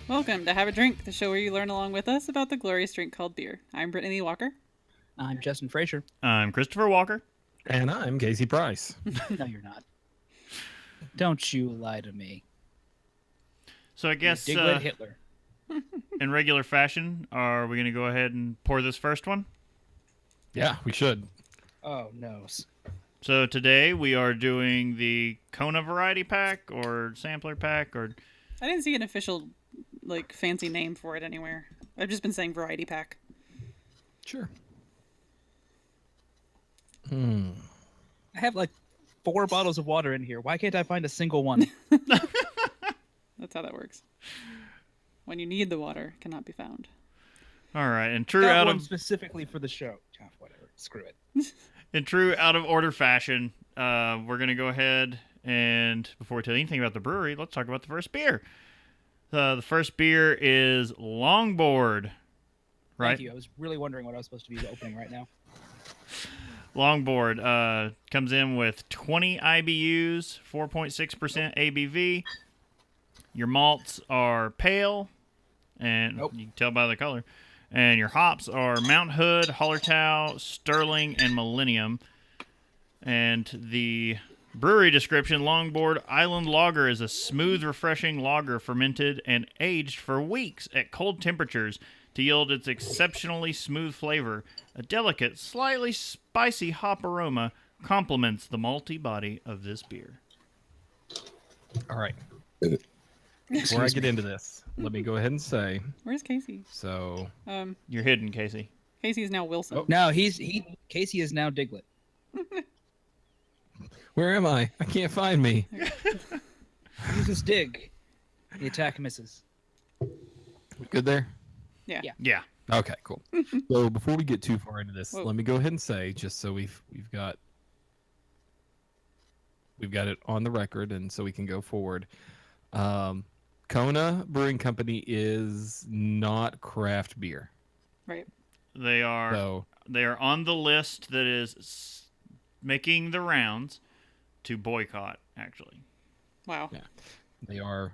Welcome to Have a Drink, the show where you learn along with us about the glorious drink called beer. I'm Brittany Walker. I'm Justin Frazier. I'm Christopher Walker. And I'm Casey Price. No, you're not. Don't you lie to me. So I guess Diglet Hitler. in regular fashion, are we going to go ahead and pour this first one? Yeah, we should. Oh, no. So today we are doing the Kona variety pack or sampler pack or... I didn't see an official, fancy name for it anywhere. I've just been saying variety pack. Sure. I have 4 bottles of water in here. Why can't I find a single one? That's how that works. When you need the water, it cannot be found. All right, and true That out one of specifically for the show. Oh, whatever. Screw it. in true out of order fashion, we're going to go ahead and before we tell you anything about the brewery, let's talk about the first beer. The first beer is Longboard. Right? Thank you. I was really wondering what I was supposed to be opening right now. Longboard comes in with 20 IBUs, 4.6% ABV. Your malts are pale, and Nope. you can tell by the color. And your hops are Mount Hood, Hallertau, Sterling, and Millennium. And the brewery description, Longboard Island Lager is a smooth, refreshing lager fermented and aged for weeks at cold temperatures to yield its exceptionally smooth flavor. A delicate, slightly spicy hop aroma complements the malty body of this beer. All right. Before I get into this, let me go ahead and say, Where's Casey? so You're hidden, Casey. Casey is now Wilson. Oh. No, Casey is now Diglet. where am I? I can't find me. Use this dig. The attack misses. Good there? Yeah. Yeah. Okay, cool. So before we get too far into this, Whoa. let me go ahead and say, just so we've got it on the record, and so we can go forward. Kona Brewing Company is not craft beer. Right. They are So on the list that is making the rounds to boycott, actually. Wow. Yeah. they are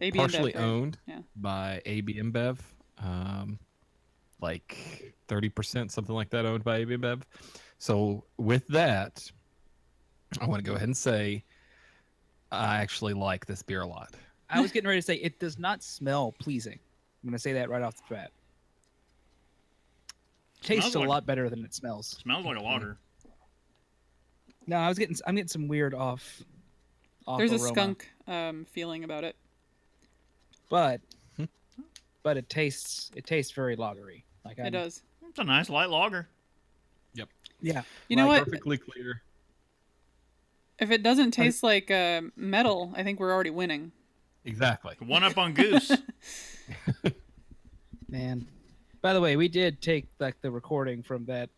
AB partially InBev, right? owned Yeah. by AB InBev, 30%, something like that, owned by AB InBev. So with that, I want to go ahead and say I actually like this beer a lot. I was getting ready to say it does not smell pleasing. I'm going to say that right off the bat. Tastes Smells like- a lot better than it smells. Smells like a lager. No, I'm getting some weird off There's a aroma. skunk feeling about it. But it tastes very lagery. It does. It's a nice light lager. Yeah. You know what? Perfectly clear. If it doesn't taste like metal, I think we're already winning. Exactly. One up on Goose. Man. By the way, we did take the recording from that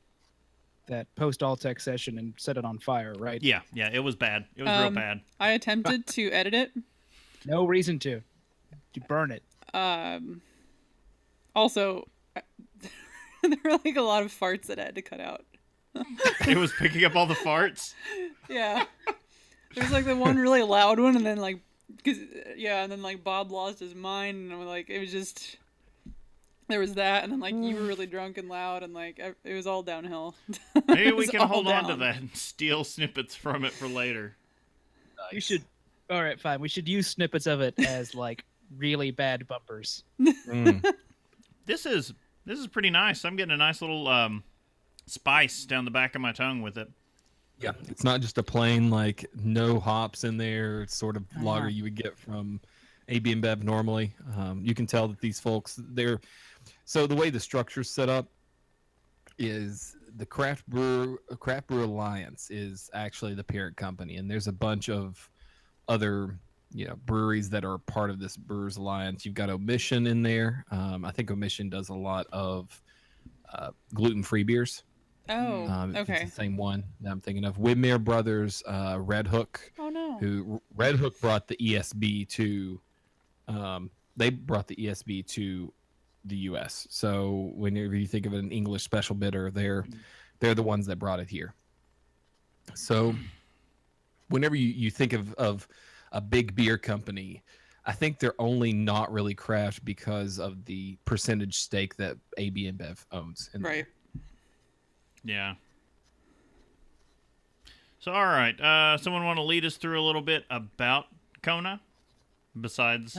post Altec session and set it on fire, right? Yeah, it was bad. It was real bad. I attempted to edit it. No reason to burn it. Also, there were a lot of farts that I had to cut out. It was picking up all the farts. Yeah. There's the one really loud one, and then and then Bob lost his mind, and I'm it was just, there was that, and then you were really drunk and loud, and it was all downhill. Maybe It we was can all hold on to down. that and steal snippets from it for later. We should. All right, fine. We should use snippets of it as really bad bumpers. This is pretty nice. I'm getting a nice little spice down the back of my tongue with it. Yeah, it's not just a plain no hops in there. It's sort of lager you would get from AB InBev normally. You can tell that these folks so the way the structure's set up is the Craft Brew Alliance is actually the parent company, and there's a bunch of other breweries that are part of this Brewers Alliance. You've got Omission in there. I think Omission does a lot of gluten-free beers. Oh, If okay. It's the same one that I'm thinking of. Widmer Brothers, Red Hook, Oh no. who Red Hook brought the ESB to. They brought the ESB to the U.S. So whenever you think of an English special bitter, they're the ones that brought it here. So whenever you think of a big beer company, I think they're only not really craft because of the percentage stake that AB InBev owns. Right. Yeah. So, all right. Someone want to lead us through a little bit about Kona, besides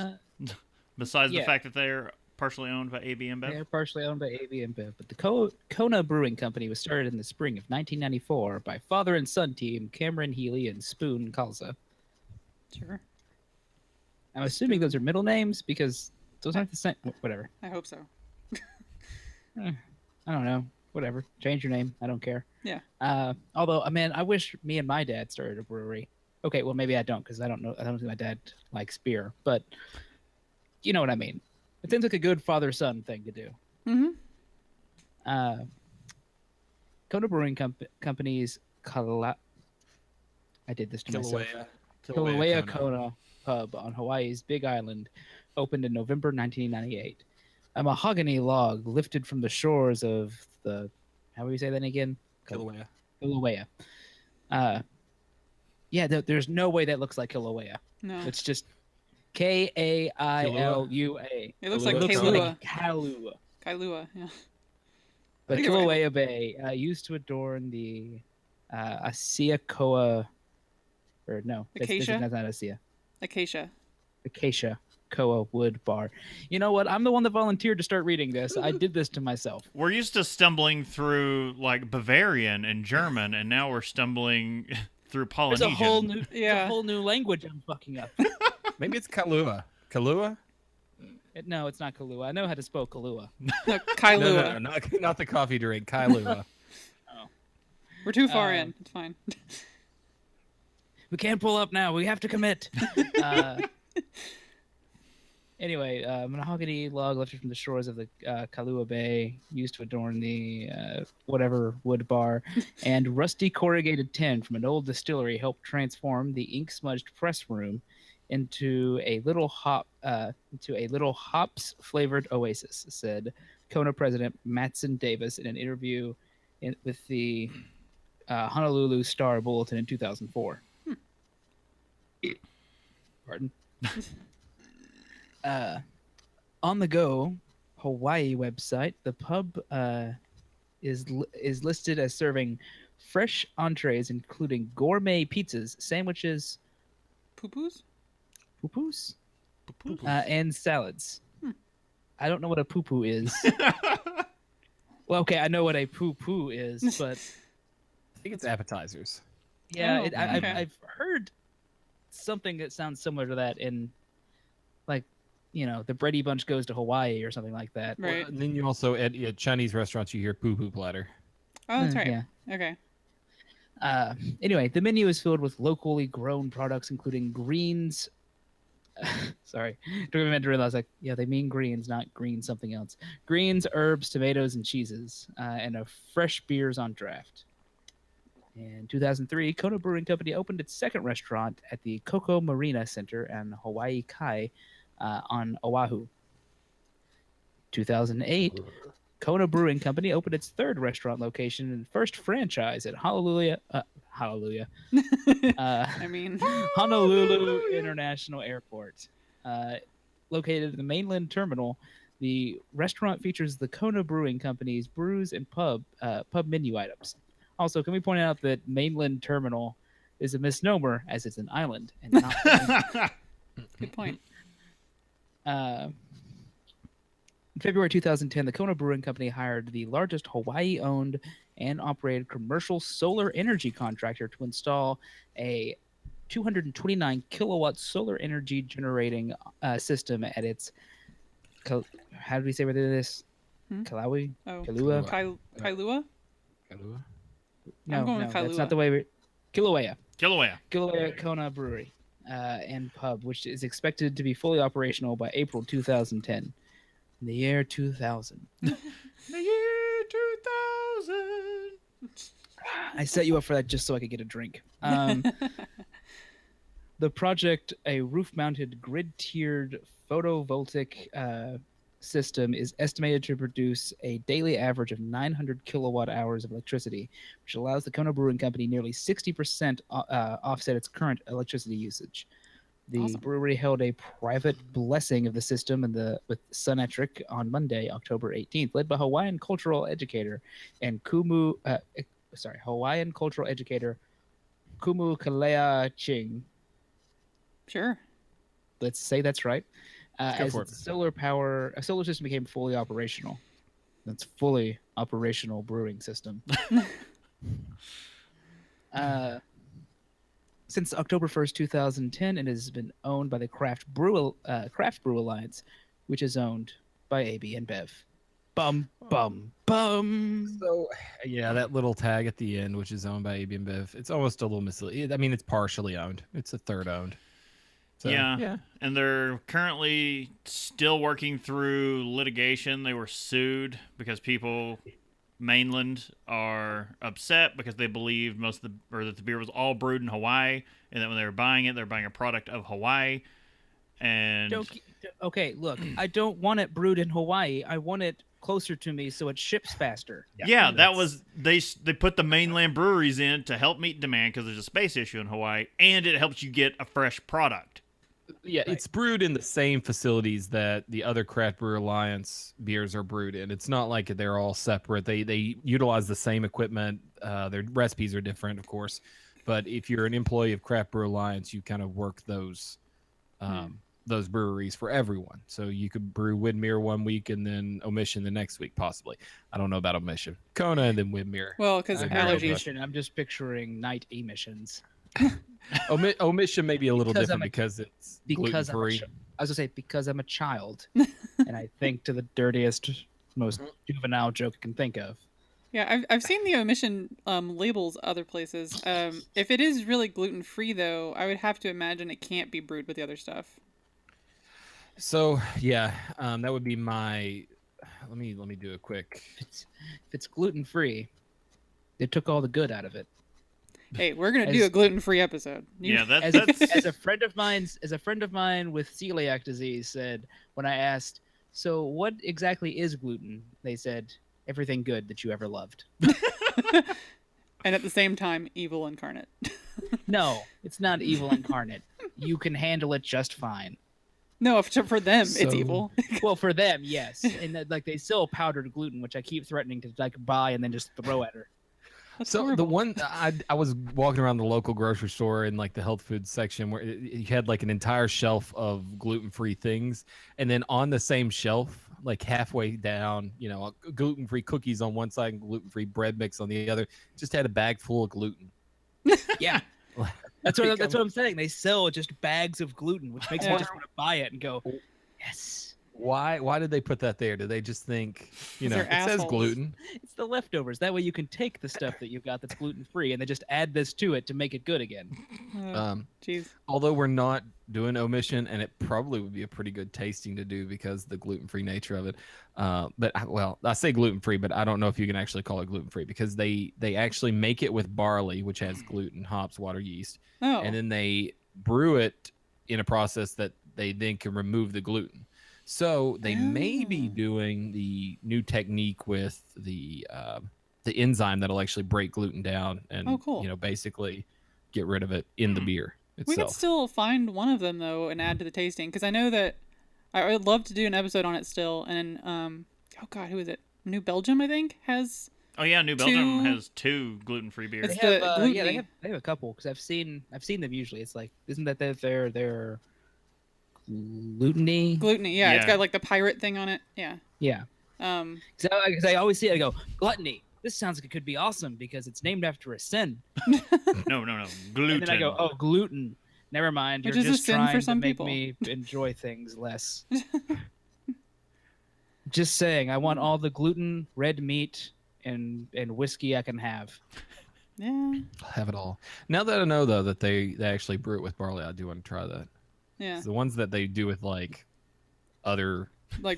besides the yeah. fact that they're partially owned by AB InBev? They're partially owned by AB InBev, but the Kona Brewing Company was started in the spring of 1994 by father and son team Cameron Healy and Spoon Kalza. Sure. I'm assuming those are middle names because those aren't the same. Whatever. I hope so. I don't know. Whatever. Change your name. I don't care. Yeah. Although, man, I wish me and my dad started a brewery. Okay, well, maybe I don't because I don't know. I don't think my dad likes beer, but you know what I mean. It seems like a good father-son thing to do. Mm-hmm. Kona Brewing Company's I did this to myself. Kilauea Kona pub on Hawaii's Big Island opened in November 1998. A mahogany log lifted from the shores of the, how do we say that again? Kilauea. Yeah, there's no way that looks like Kilauea. No. It's just Kailua. It looks like It looks Kailua. like Kailua. Kailua, yeah. But I think it's Kilauea Bay used to adorn the Asia Koa, or no, Acacia? that's not Asia. Acacia. Acacia Koa Wood Bar. You know what? I'm the one that volunteered to start reading this. I did this to myself. We're used to stumbling through like Bavarian and German, and now we're stumbling through There's Polynesian. a whole new language I'm fucking up. Maybe it's Kailua. Kailua? No, it's not Kailua. I know how to spell Kailua. No, Kailua. No, not the coffee drink. Kailua. We're too far in. It's fine. We can't pull up now. We have to commit. Anyway, mahogany log lifted from the shores of the Kailua Bay, used to adorn the whatever wood bar, and rusty corrugated tin from an old distillery helped transform the ink-smudged press room into a little hops-flavored oasis, said Kona president Matson Davis in an interview with the Honolulu Star Bulletin in 2004. Pardon. On the Go Hawaii website, the pub is listed as serving fresh entrees, including gourmet pizzas, sandwiches, Poo-poos? and salads. I don't know what a poo-poo is. Well, okay, I know what a poo-poo is, but I think it's appetizers. yeah, Oh, okay. I've heard something that sounds similar to that in, like, the Brady Bunch goes to Hawaii or something like that. Right. Well, and then you also at Chinese restaurants you hear poo-poo platter. Oh, that's right. Yeah. Okay. Anyway, the menu is filled with locally grown products, including greens. Sorry, I meant to realize, yeah, they mean greens, not green something else. Greens, herbs, tomatoes, and cheeses, and a fresh beers on draft. In 2003, Kona Brewing Company opened its second restaurant at the Koko Marina Center in Hawaii Kai on Oahu. 2008, Kona Brewing Company opened its third restaurant location and first franchise at Honolulu International Airport. Located in the mainland terminal, the restaurant features the Kona Brewing Company's brews and pub menu items. Also, can we point out that mainland terminal is a misnomer, as it's an island and not Good point. In February 2010, the Kona Brewing Company hired the largest Hawaii-owned and operated commercial solar energy contractor to install a 229 kilowatt solar energy generating system at its. How do we say whether this? Kailua? Oh, Kailua? Kailua? Kailua? No, going with that's Kailua. not the way we. Kilauea. Kilauea. Kona Brewery and Pub, which is expected to be fully operational by April 2010. In the year 2000. The year 2000. I set you up for that just so I could get a drink. The project, a roof-mounted grid-tiered photovoltaic system, is estimated to produce a daily average of 900 kilowatt hours of electricity, which allows the Kona Brewing Company nearly 60% offset its current electricity usage. The Awesome. brewery held a private blessing of the system with Sunetric on Monday, October 18th, led by Hawaiian cultural educator Hawaiian cultural educator Kumu Kalea Ching. Sure. Let's say that's right. Let's go As for its a solar system became fully operational. That's fully operational brewing system. Since October 1st, 2010, it has been owned by the Craft Brew Alliance, which is owned by AB InBev. Bum, bum, bum. So, yeah, that little tag at the end, which is owned by AB InBev, it's almost a little misleading. I mean, it's partially owned. It's a third owned. So, yeah. And they're currently still working through litigation. They were sued because people mainland are upset because they believe that the beer was all brewed in Hawaii, and that when they were buying it, they're buying a product of Hawaii. And Okay, look, I don't want it brewed in Hawaii. I want it closer to me so it ships faster. yeah, that was they put the mainland breweries in to help meet demand because there's a space issue in Hawaii, and it helps you get a fresh product. Yeah, it's brewed in the same facilities that the other Craft Brewer Alliance beers are brewed in. It's not like they're all separate. They utilize the same equipment. Their recipes are different, of course. But if you're an employee of Craft Brewer Alliance, you kind of work those breweries for everyone. So you could brew Widmer one week and then Omission the next week, possibly. I don't know about Omission. Kona and then Widmer. Well, because allergies. Omission, I'm just picturing night emissions. Omission may be a little different because it's because gluten-free. I was gonna say because I'm a child, and I think to the dirtiest, most juvenile joke I can think of. Yeah, I've seen the omission labels other places. If it is really gluten free, though, I would have to imagine it can't be brewed with the other stuff. So yeah, that would be my. Let me do a quick. If it's gluten free, they took all the good out of it. Hey, we're gonna do a gluten-free episode. That's as a friend of mine with celiac disease said when I asked, so what exactly is gluten? They said everything good that you ever loved. And at the same time, evil incarnate. No, it's not evil incarnate. You can handle it just fine. No, for them, it's evil. Well, for them, yes, and they sell powdered gluten, which I keep threatening to buy and then just throw at her. That's so horrible. the one I was walking around the local grocery store in the health food section where you had an entire shelf of gluten-free things, and then on the same shelf, halfway down, gluten-free cookies on one side and gluten-free bread mix on the other, just had a bag full of gluten. Yeah. That's what I'm saying. They sell just bags of gluten, which makes me just want to buy it and go, yes. Why did they put that there? Do they just think, it says assholes. gluten? It's the leftovers. That way you can take the stuff that you've got that's gluten-free and they just add this to it to make it good again. Jeez. Although we're not doing Omission, and it probably would be a pretty good tasting to do because the gluten-free nature of it. But I say gluten-free, but I don't know if you can actually call it gluten-free because they actually make it with barley, which has gluten, hops, water, yeast. Oh. And then they brew it in a process that they then can remove the gluten. So they may be doing the new technique with the enzyme that'll actually break gluten down and basically get rid of it in the beer itself. We could still find one of them though and add to the tasting because I know that I would love to do an episode on it still. And who is it? New Belgium, I think, has. Oh yeah, New Belgium has 2 gluten-free beers. They have a couple because I've seen them usually. It's isn't that they're gluteny, yeah. It's got the pirate thing on it. Yeah. Because I always see it, I go, gluttony, this sounds like it could be awesome because it's named after a sin. No, gluten. And then I go, oh, gluten, never mind, Which you're is a just sin trying for to some make people. me enjoy things less. Just saying, I want all the gluten, red meat, and whiskey I can have. Yeah. I'll have it all. Now that I know though that they actually brew it with barley, I do want to try that. Yeah. The ones that they do with other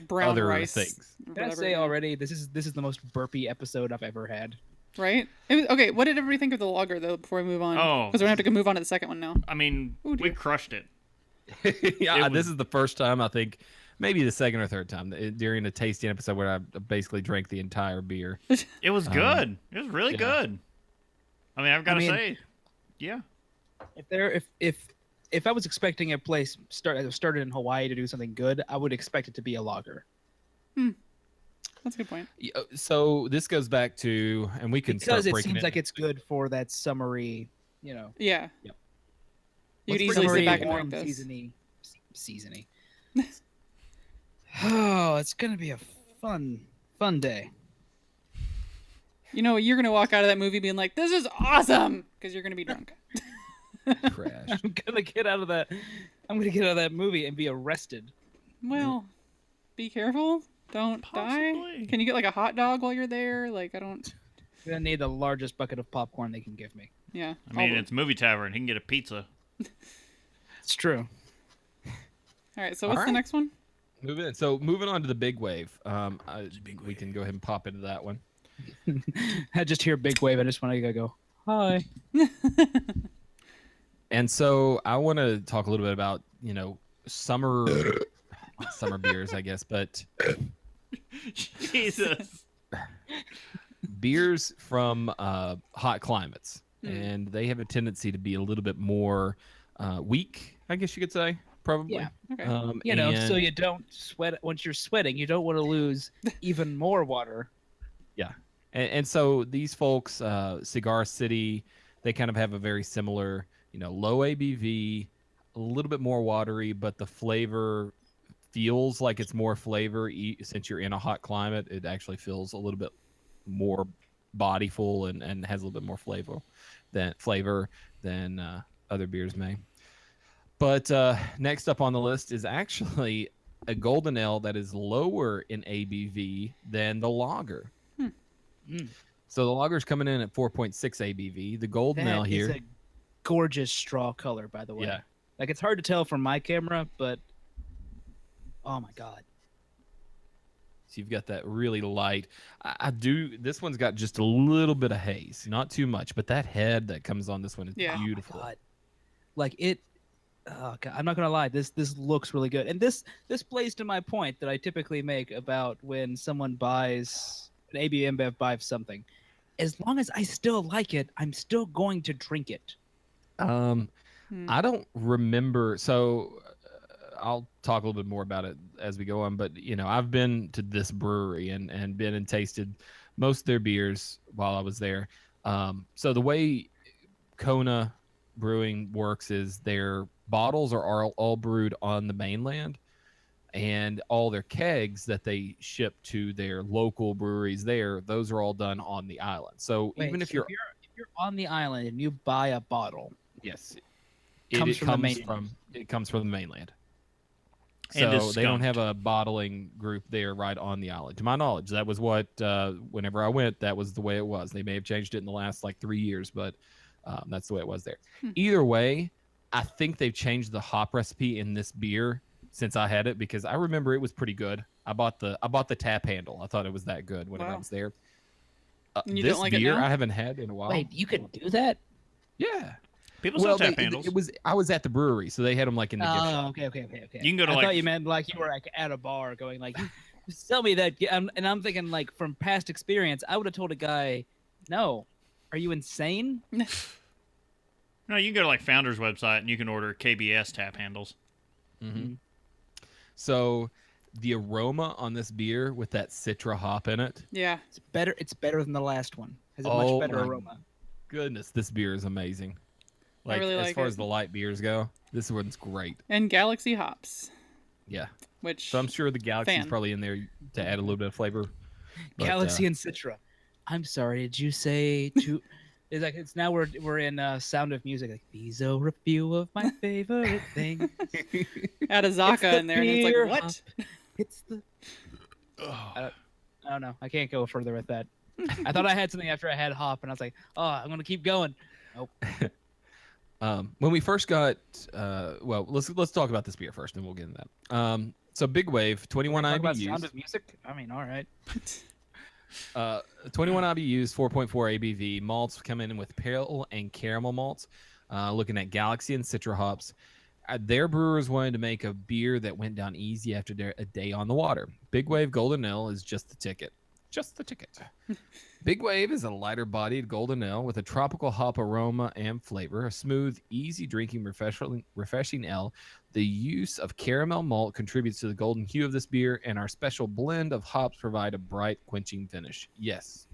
brown rice things. Can I say already, this is the most burpy episode I've ever had. Right? Okay, what did everybody think of the lager though before we move on? Oh. Because we're going to have to move on to the second one now. I mean, we crushed it. This is the first time, I think, maybe the second or third time during a tasting episode where I basically drank the entire beer. It was good. It was really good. I mean, I've got to say, yeah. if I was expecting a place started in Hawaii to do something good, I would expect it to be a lager. That's a good point. So this goes back to, and we can Because start it breaking seems like it's good for that summery, Yeah. Yep. You could Let's easily summery, sit back and warm, drink this. seasony. Oh, it's gonna be a fun day. You know, you're gonna walk out of that movie being like, "This is awesome," because you're gonna be drunk. crash. I'm gonna get out of that. I'm gonna get out of that movie and be arrested. Well, be careful. Don't die. Possibly. Can you get like a hot dog while you're there? Like, I don't. I'm gonna need the largest bucket of popcorn they can give me. Yeah. I mean, it's Movie Tavern. He can get a pizza. It's true. All right. So what's the right. next one? Moving on to the big wave. We can go ahead and pop into that one. I just hear big wave. I just want to go. Hi. And so I want to talk a little bit about, summer beers, I guess, but Jesus. beers from hot climates, and they have a tendency to be a little bit more weak, I guess you could say, probably. Yeah. Okay. So you don't sweat. Once you're sweating, you don't want to lose even more water. Yeah. And so these folks, Cigar City, they kind of have a very similar, low ABV, a little bit more watery, but the flavor feels like it's more flavor. Since you're in a hot climate, it actually feels a little bit more bodyful and has a little bit more flavor than other beers may. But next up on the list is actually a golden ale that is lower in ABV than the lager. So the lager's coming in at 4.6 ABV. The golden ale here is a gorgeous straw color, by the way. Yeah. Like, it's hard to tell from my camera, but oh my god. So you've got that really light. I do. This one's got just a little bit of haze, not too much, but that head that comes on this one is Yeah. beautiful. Oh my god. Like it. Oh god, I'm not gonna lie. This looks really good, and this plays to my point that I typically make about when someone buys an AB InBev buys something. As long as I still like it, I'm still going to drink it. I don't remember. So I'll talk a little bit more about it as we go on. But I've been to this brewery and been and tasted most of their beers while I was there. So the way Kona Brewing works is their bottles are all brewed on the mainland, and all their kegs that they ship to their local breweries there, those are all done on the island. So Wait, even if so you're on the island and you buy a bottle, yes, it comes from the mainland. And So is they don't skunked. have a bottling group there right on the island. To my knowledge, that was what whenever I went, that was the way it was. They may have changed it in the last 3 years, but that's the way it was there. Either way, I think they've changed the hop recipe in this beer since I had it, because I remember it was pretty good. I bought the tap handle. I thought it was that good whenever I Wow. was there. And you This don't like it beer now? I haven't had in a while. wait, you can do that? Yeah. People sell tap they- handles. I was at the brewery, so they had them like in the gift shop. Oh, okay. You can go to, I like- thought you meant like you were like at a bar going like, just tell me that. And I'm thinking like from past experience, I would have told a guy, no, are you insane? No, you can go to like Founder's website and you can order KBS tap handles. Mm-hmm. So the aroma on this beer with that Citra hop in it, Yeah. It's better. It's better than the last one. Has a Oh much better my aroma. goodness, this beer is amazing. I really as like far it. as the light beers go, this one's great. And Galaxy hops, Yeah. which So I'm sure the Galaxy's Fan. probably in there to add a little bit of flavor. But, Galaxy and Citra. I'm sorry. Did you say two? It's like it's now we're in Sound of Music. Like these are a few of my favorite things. add a Zaka in there, and it's beer like, what? hop. It's the. I don't know. I can't go further with that. I thought I had something after I had hop, and I was like, oh, I'm gonna keep going. Nope. When we first got, well, let's talk about this beer first, and we'll get into that. So Big Wave, 21 Talk about IBUs. Sound of Music. I mean, all right. 21 IBUs, 4.4 ABV. Malts come in with pale and caramel malts. Looking at Galaxy and Citra hops. Their brewers wanted to make a beer that went down easy after a day on the water. Big Wave Golden Ale is just the ticket. Just the ticket. Big Wave is a lighter-bodied golden ale with a tropical hop aroma and flavor. A smooth, easy drinking, refreshing ale. The use of caramel malt contributes to the golden hue of this beer, and our special blend of hops provide a bright, quenching finish. Yes.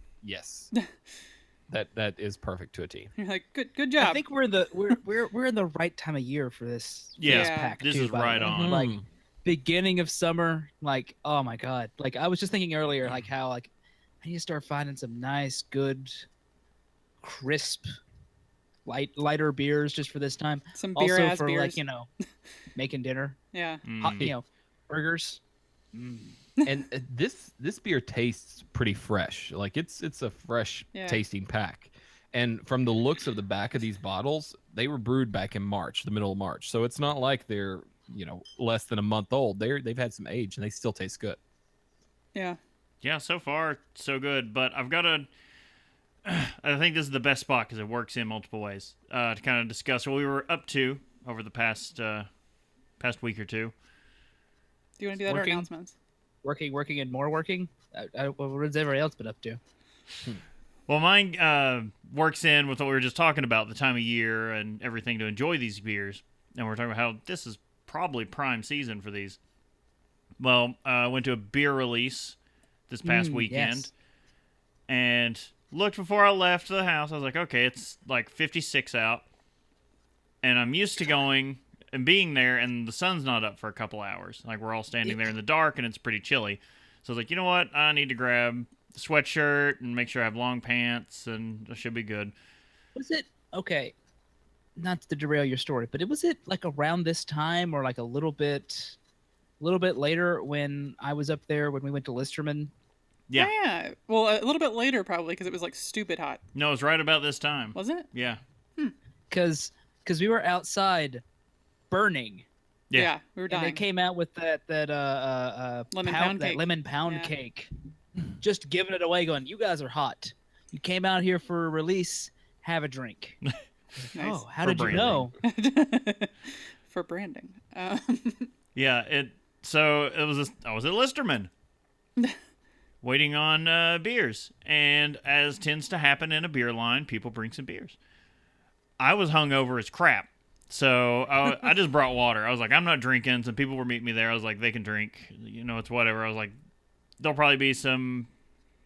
That is perfect to a T. You're like, good job. I think we're in the right time of year for this. For Yeah, this pack. this too, is by the right way. on. Like beginning of summer. Like, oh my god. Like I was just thinking earlier, like how like I need to start finding some nice, good, crisp, lighter beers just for this time. Some beer Also ass for beers. like making dinner, Yeah. hot, burgers. And this beer tastes pretty fresh. Like it's a fresh tasting pack. And from the looks of the back of these bottles, they were brewed back in March, the middle of March. So it's not like they're, less than a month old. They've had some age and they still taste good. Yeah. Yeah, so far so good, but I've got to. I think this is the best spot because it works in multiple ways. To kind of discuss what we were up to over the past week or two. Do you want to do that or Working. announcements? Working, and more working. What has everybody else been up to? Well, mine works in with what we were just talking about, the time of year and everything to enjoy these beers. And we're talking about how this is probably prime season for these. Well, I went to a beer release this past weekend. Yes. And looked before I left the house. I was like, okay, it's like 56 out. And I'm used to going and being there, and the sun's not up for a couple hours. Like, we're all standing there in the dark, and it's pretty chilly. So I was like, you know what? I need to grab a sweatshirt and make sure I have long pants, and I should be good. Was it okay? Not to derail your story, but was it like around this time or like a little bit later when I was up there when we went to Listerman? Yeah. Yeah. Well, a little bit later probably because it was like stupid hot. No, it was right about this time. Wasn't it? Yeah. Because we were outside burning. Yeah. We were And dying. they came out with that Lemon pound that cake. lemon pound Yeah. cake, just giving it away, going, "You guys are hot. You came out here for a release. Have a drink." Nice. Oh, how For did you know? For branding. Yeah. So I was at Listerman. Waiting on beers. And as tends to happen in a beer line, people bring some beers. I was hungover as crap. So I just brought water. I was like, I'm not drinking. Some people were meeting me there. I was like, they can drink. It's whatever. I was like, there'll probably be some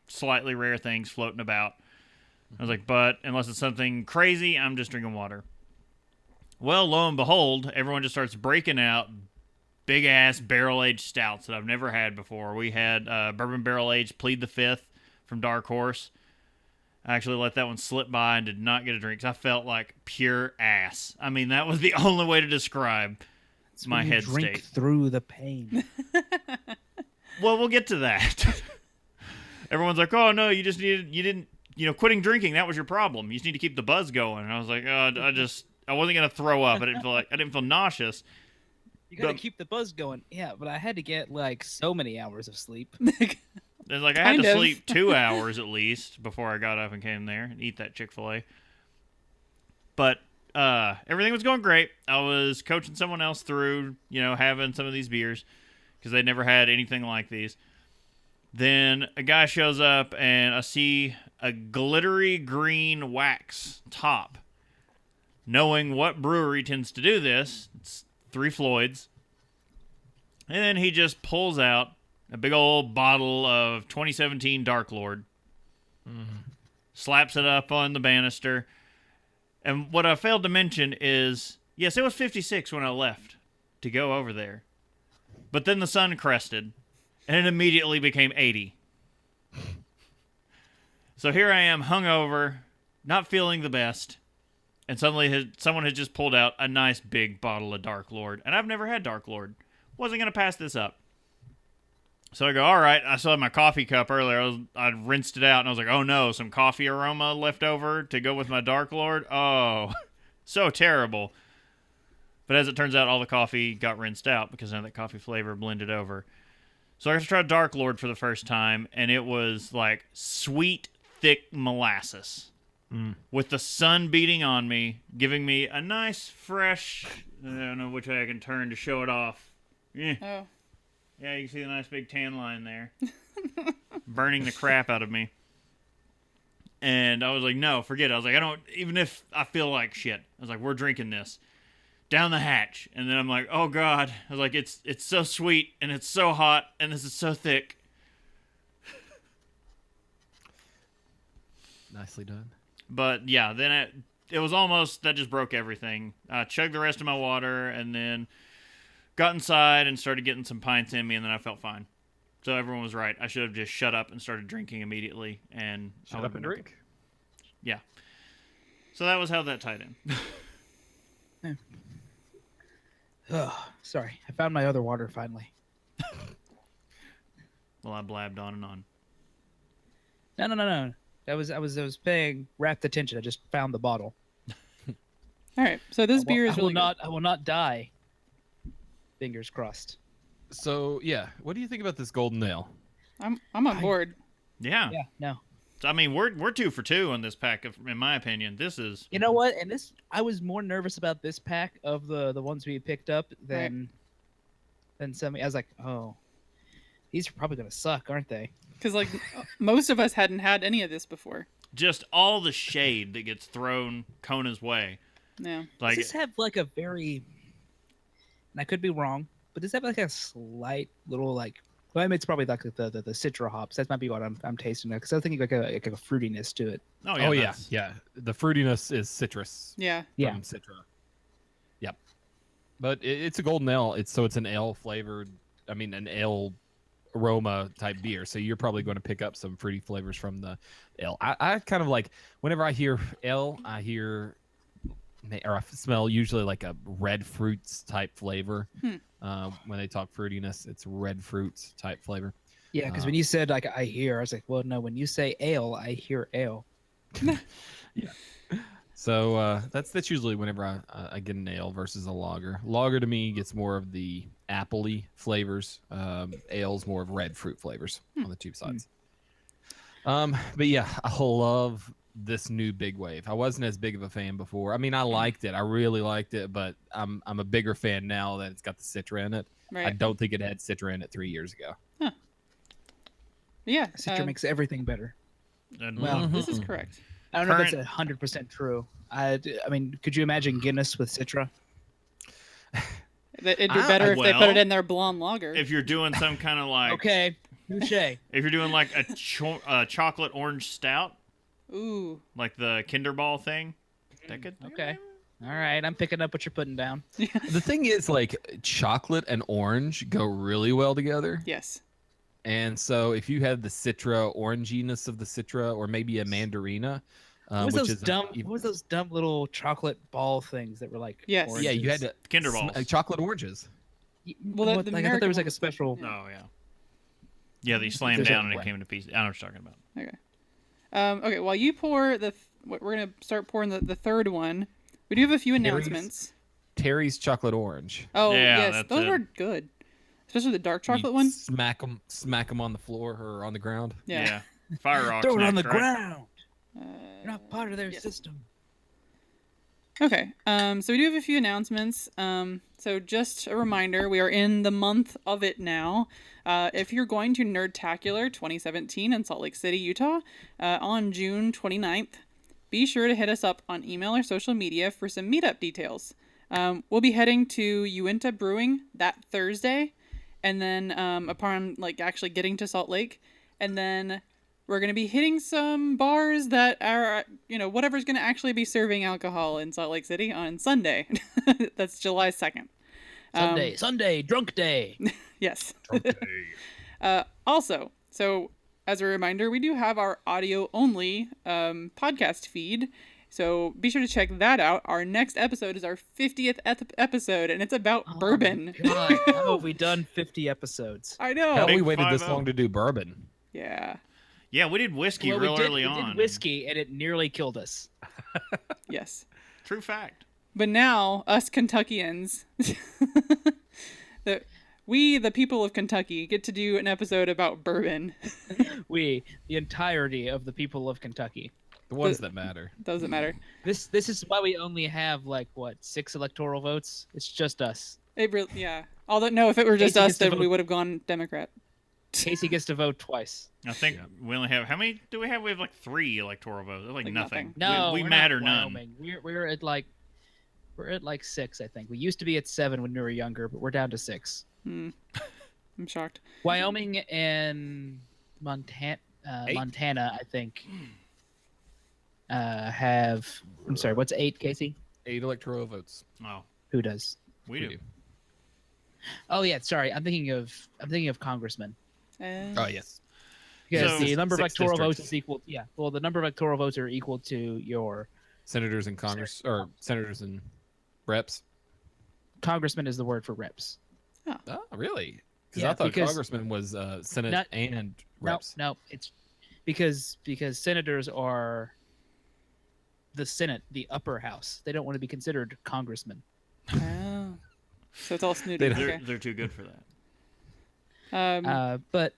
slightly rare things floating about. I was like, but unless it's something crazy, I'm just drinking water. Well, lo and behold, everyone just starts breaking out big-ass barrel-aged stouts that I've never had before. We had bourbon barrel-aged Plead the Fifth from Dark Horse. I actually let that one slip by and did not get a drink because I felt like pure ass. I mean, that was the only way to describe my head drink state. through the pain. Well, we'll get to that. Everyone's like, oh, no, you didn't, quitting drinking, that was your problem. You just need to keep the buzz going. And I was like, I wasn't going to throw up. I didn't feel nauseous. You gotta keep the buzz going. Yeah, but I had to get like so many hours of sleep. It's like I had Kind to of. sleep 2 hours at least before I got up and came there and eat that Chick-fil-A. But everything was going great. I was coaching someone else through, having some of these beers because they'd never had anything like these. Then a guy shows up and I see a glittery green wax top. Knowing what brewery tends to do this, it's Three Floyds. And then he just pulls out a big old bottle of 2017 Dark Lord. Slaps it up on the banister. And what I failed to mention is, yes, it was 56 when I left to go over there. But then the sun crested, and it immediately became 80. So here I am, hungover, not feeling the best. And suddenly someone had just pulled out a nice big bottle of Dark Lord. And I've never had Dark Lord. Wasn't going to pass this up. So I go, all right. I still had my coffee cup earlier. I'd rinsed it out. And I was like, oh no, some coffee aroma left over to go with my Dark Lord. Oh, so terrible. But as it turns out, all the coffee got rinsed out because none of that coffee flavor blended over. So I got to try Dark Lord for the first time. And it was like sweet, thick molasses. With the sun beating on me, giving me a nice, fresh... I don't know which way I can turn to show it off. Oh. Yeah, you can see the nice big tan line there. burning the crap out of me. And I was like, no, forget it. I was like, I don't, even if I feel like shit, I was like, we're drinking this. Down the hatch. And then I'm like, oh God. I was like, it's so sweet and it's so hot and this is so thick. Nicely done. But yeah, then it was almost, that just broke everything. I chugged the rest of my water and then got inside and started getting some pints in me, and then I felt fine. So everyone was right. I should have just shut up and started drinking immediately. And Shut up and drink. Yeah. So that was how that tied in. Oh, sorry. I found my other water finally. Well, I blabbed on and on. No. I was paying rapt attention. I just found the bottle. All right. So this beer is really good. I will not die. Fingers crossed. So yeah, what do you think about this golden ale? I'm on board. Yeah. Yeah, no. I mean, we're 2 for 2 on this pack, in my opinion. This is... You know what? And I was more nervous about this pack of the ones we picked up than some. I was like, oh, these are probably gonna suck, aren't they? Because like most of us hadn't had any of this before. just all the shade that gets thrown Kona's way. Yeah. Like, Does this have like a very, and I could be wrong, but does that have like a slight little like, well, I mean, it's probably like the citra hops. That might be what I'm tasting because I'm thinking like a fruitiness to it. oh yeah, yeah. The fruitiness is citrus. Yeah. From Citra. Yep. But it's a golden ale. It's an ale flavored. I mean, an ale aroma type beer. So you're probably going to pick up some fruity flavors from the ale. I kind of like whenever I hear ale, I hear or I smell usually like a red fruits type flavor. When they talk fruitiness, it's red fruits type flavor. Yeah, because when you said like I was like, well, no. When you say ale, I hear ale. Yeah. So that's usually whenever I get an ale versus a lager. Lager to me gets more of the appley flavors. Ale's more of red fruit flavors on the two sides. But yeah, I love this new big wave. I wasn't as big of a fan before. I mean, I liked it. I really liked it, but I'm a bigger fan now that it's got the Citra in it. Right. I don't think it had Citra in it 3 years ago. Huh. Yeah. Citra makes everything better. And Well, This is correct. I don't know if that's 100% true. I mean, could you imagine Guinness with Citra? It'd be better if they put it in their blonde lager. if you're doing some kind of like Okay, touche. if you're doing like a chocolate orange stout, Ooh. like the Kinder Ball thing, that could Okay. All right, I'm picking up what you're putting down. The thing is, like, chocolate and orange go really well together. Yes. And so if you have the Citra oranginess of the Citra, or maybe a mandarina, What was which those is dumb? What was those dumb little chocolate ball things that were like? Yes. yeah, you had oranges? to Kinder Balls. chocolate oranges. Well, What, the like, I thought there was like a American special. Oh yeah. Yeah, they slammed There's down a and it way. came into pieces. I know what you're talking about. Okay. Okay. While you pour we're gonna start pouring the third one. We do have a few announcements. Terry's chocolate orange. Oh Yeah, yes, that's those it. were good. Especially the dark chocolate You one. Smack them on the floor or on the ground. Yeah. Fire rocks. Throw it on the next, right? ground. You're not part of their system. Okay. So we do have a few announcements. So just a reminder, we are in the month of it now. If you're going to Nerdtacular 2017 in Salt Lake City, Utah, on June 29th, be sure to hit us up on email or social media for some meetup details. We'll be heading to Uinta Brewing that Thursday, and then upon like actually getting to Salt Lake, and then we're going to be hitting some bars that are, whatever's going to actually be serving alcohol in Salt Lake City on Sunday. That's July 2nd. Sunday, drunk day. Yes. Also, so as a reminder, we do have our audio-only podcast feed. So be sure to check that out. Our next episode is our 50th episode, and it's about bourbon. God, how have we done 50 episodes? I know. How Big we waited this 5-0. long to do bourbon? Yeah. Yeah, we did whiskey Well, real early we on. did whiskey, and it nearly killed us. Yes. True fact. But now, us Kentuckians, the people of Kentucky, get to do an episode about bourbon. We, the entirety of the people of Kentucky. The ones that matter. Doesn't matter. This is why we only have 6 electoral votes. It's just us. It really, yeah. Although, no, if it were just Casey us, gets to then vote. we would have gone Democrat. Casey gets to vote twice. I think Yeah. we only have, how many do we have? We have like 3 electoral votes. That's like Like nothing. No, we we're matter not none. Wyoming. We're at like 6, I think. We used to be at 7 when we were younger, but we're down to 6. I'm shocked. Wyoming and Montana, 8. Montana, I think, have. I'm sorry. What's 8, Casey? 8 electoral votes. Oh, Who does? we do. Oh yeah, sorry. I'm thinking of congressmen. Oh yes. Because So- the number of 6 electoral votes districts. is equal. Yeah. Well, the number of electoral votes are equal to your Senators and Congress, or senators and reps. congressman is the word for reps. Oh, really? Because Yeah, I thought because- congressman was Senate Not- and No, reps. no, it's because senators are the Senate, the upper house. They don't want to be considered congressmen. Oh. So it's all snooty. They- Okay. They're too good for that. But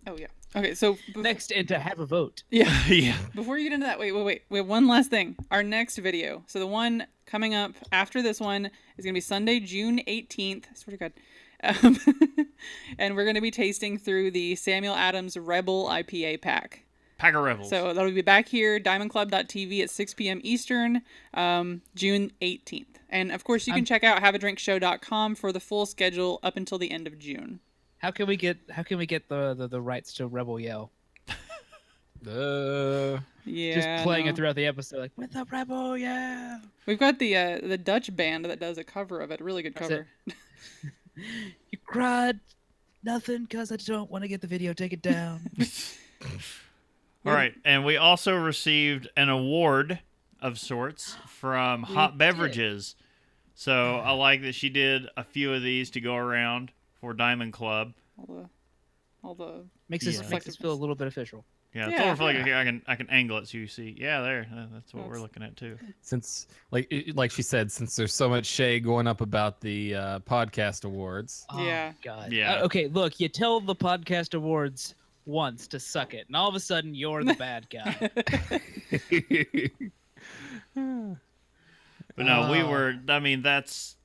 Oh yeah. Okay. So next, and to have a vote. yeah. Yeah. Before you get into that, wait. We have one last thing. Our next video. So the one coming up after this one is gonna be Sunday, June 18th. I swear to God. And we're gonna be tasting through the Samuel Adams Rebel IPA pack. Pack of Rebels. So that'll be back here, diamondclub.tv at 6 p.m. Eastern, June 18th. And of course, you can check out haveadrinkshow.com for the full schedule up until the end of June. How can we get the rights to Rebel Yell? Yeah. Just playing no. it throughout the episode, like with the Rebel Yell. We've got the Dutch band that does a cover of it. Really good That's cover. You cried nothing because I don't want to get the video taken down. All right, and we also received an award of sorts from Hot did. Beverages. So I like that she did a few of these to go around for Diamond Club. All the makes Yeah. us feel a little bit official. Yeah, it's Yeah. almost like here I can angle it so you see. Yeah, there. That's what we're That's- looking at too. Since, like she said, since there's so much shade going up about the podcast awards. Yeah. Oh, God. Yeah. Okay, look, you tell the podcast awards once to suck it, and all of a sudden you're the bad guy. But no, we Oh. were. I mean, that's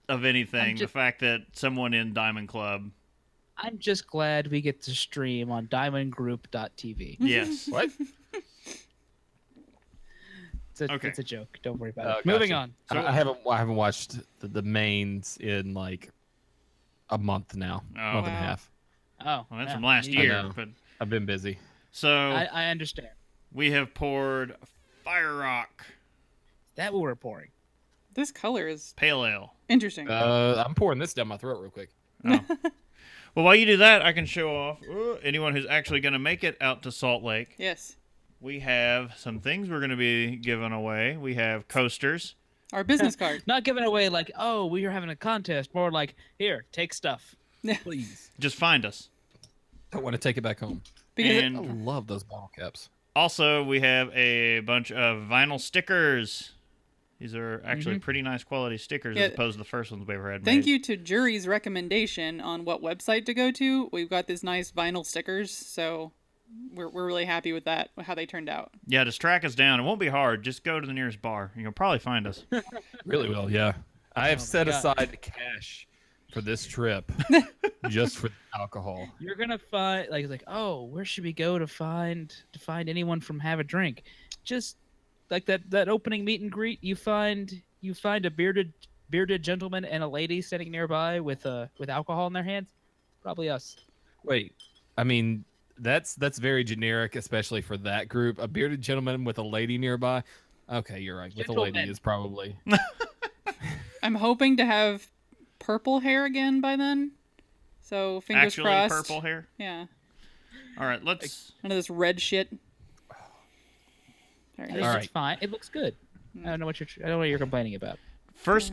of anything. The just- fact that someone in Diamond Club. I'm just glad we get to stream on diamondgroup.tv. Yes. What? Okay. It's a joke. Don't worry about Oh, it. Moving gotcha. on. So- I haven't watched the mains in like a month now, month and a wow. half. Oh, Well, that's yeah, from last me year. either. know. But I've been busy. so I understand. we have poured Fire Rock That what we're pouring. This color is Pale Ale. interesting. I'm pouring this down my throat real quick. Oh. Well, while you do that, I can show off anyone who's actually going to make it out to Salt Lake. Yes. We have some things we're going to be giving away. We have coasters. Our business card. Not giving away like, oh, we are having a contest. More like, here, take stuff. Please. Just find us. I want to take it back home. Because I And love those bottle caps. also, we have a bunch of vinyl stickers. These are actually pretty nice quality stickers Yeah. as opposed to the first ones we ever had thank made. you to Jury's recommendation on what website to go to. We've got these nice vinyl stickers, so we're really happy with that, how they turned out. Yeah, just track us down. It won't be hard. Just go to the nearest bar. You'll probably find us. Really will, yeah. I have my set God. aside cash for this trip just for alcohol. You're gonna find like, oh, where should we go to find anyone from Have a Drink? Just like that opening meet and greet, you find a bearded gentleman and a lady standing nearby with alcohol in their hands. Probably us. Wait, I mean that's very generic, especially for that group. A bearded gentleman with a lady nearby. Okay, you're right. With a lady Gentleman. is probably. I'm hoping to have purple hair again by then. So fingers Actually, crossed. purple hair. Yeah. All right, let's. None of this red shit. Very It's nice. All just fine. It looks good. I don't know what you're complaining about. First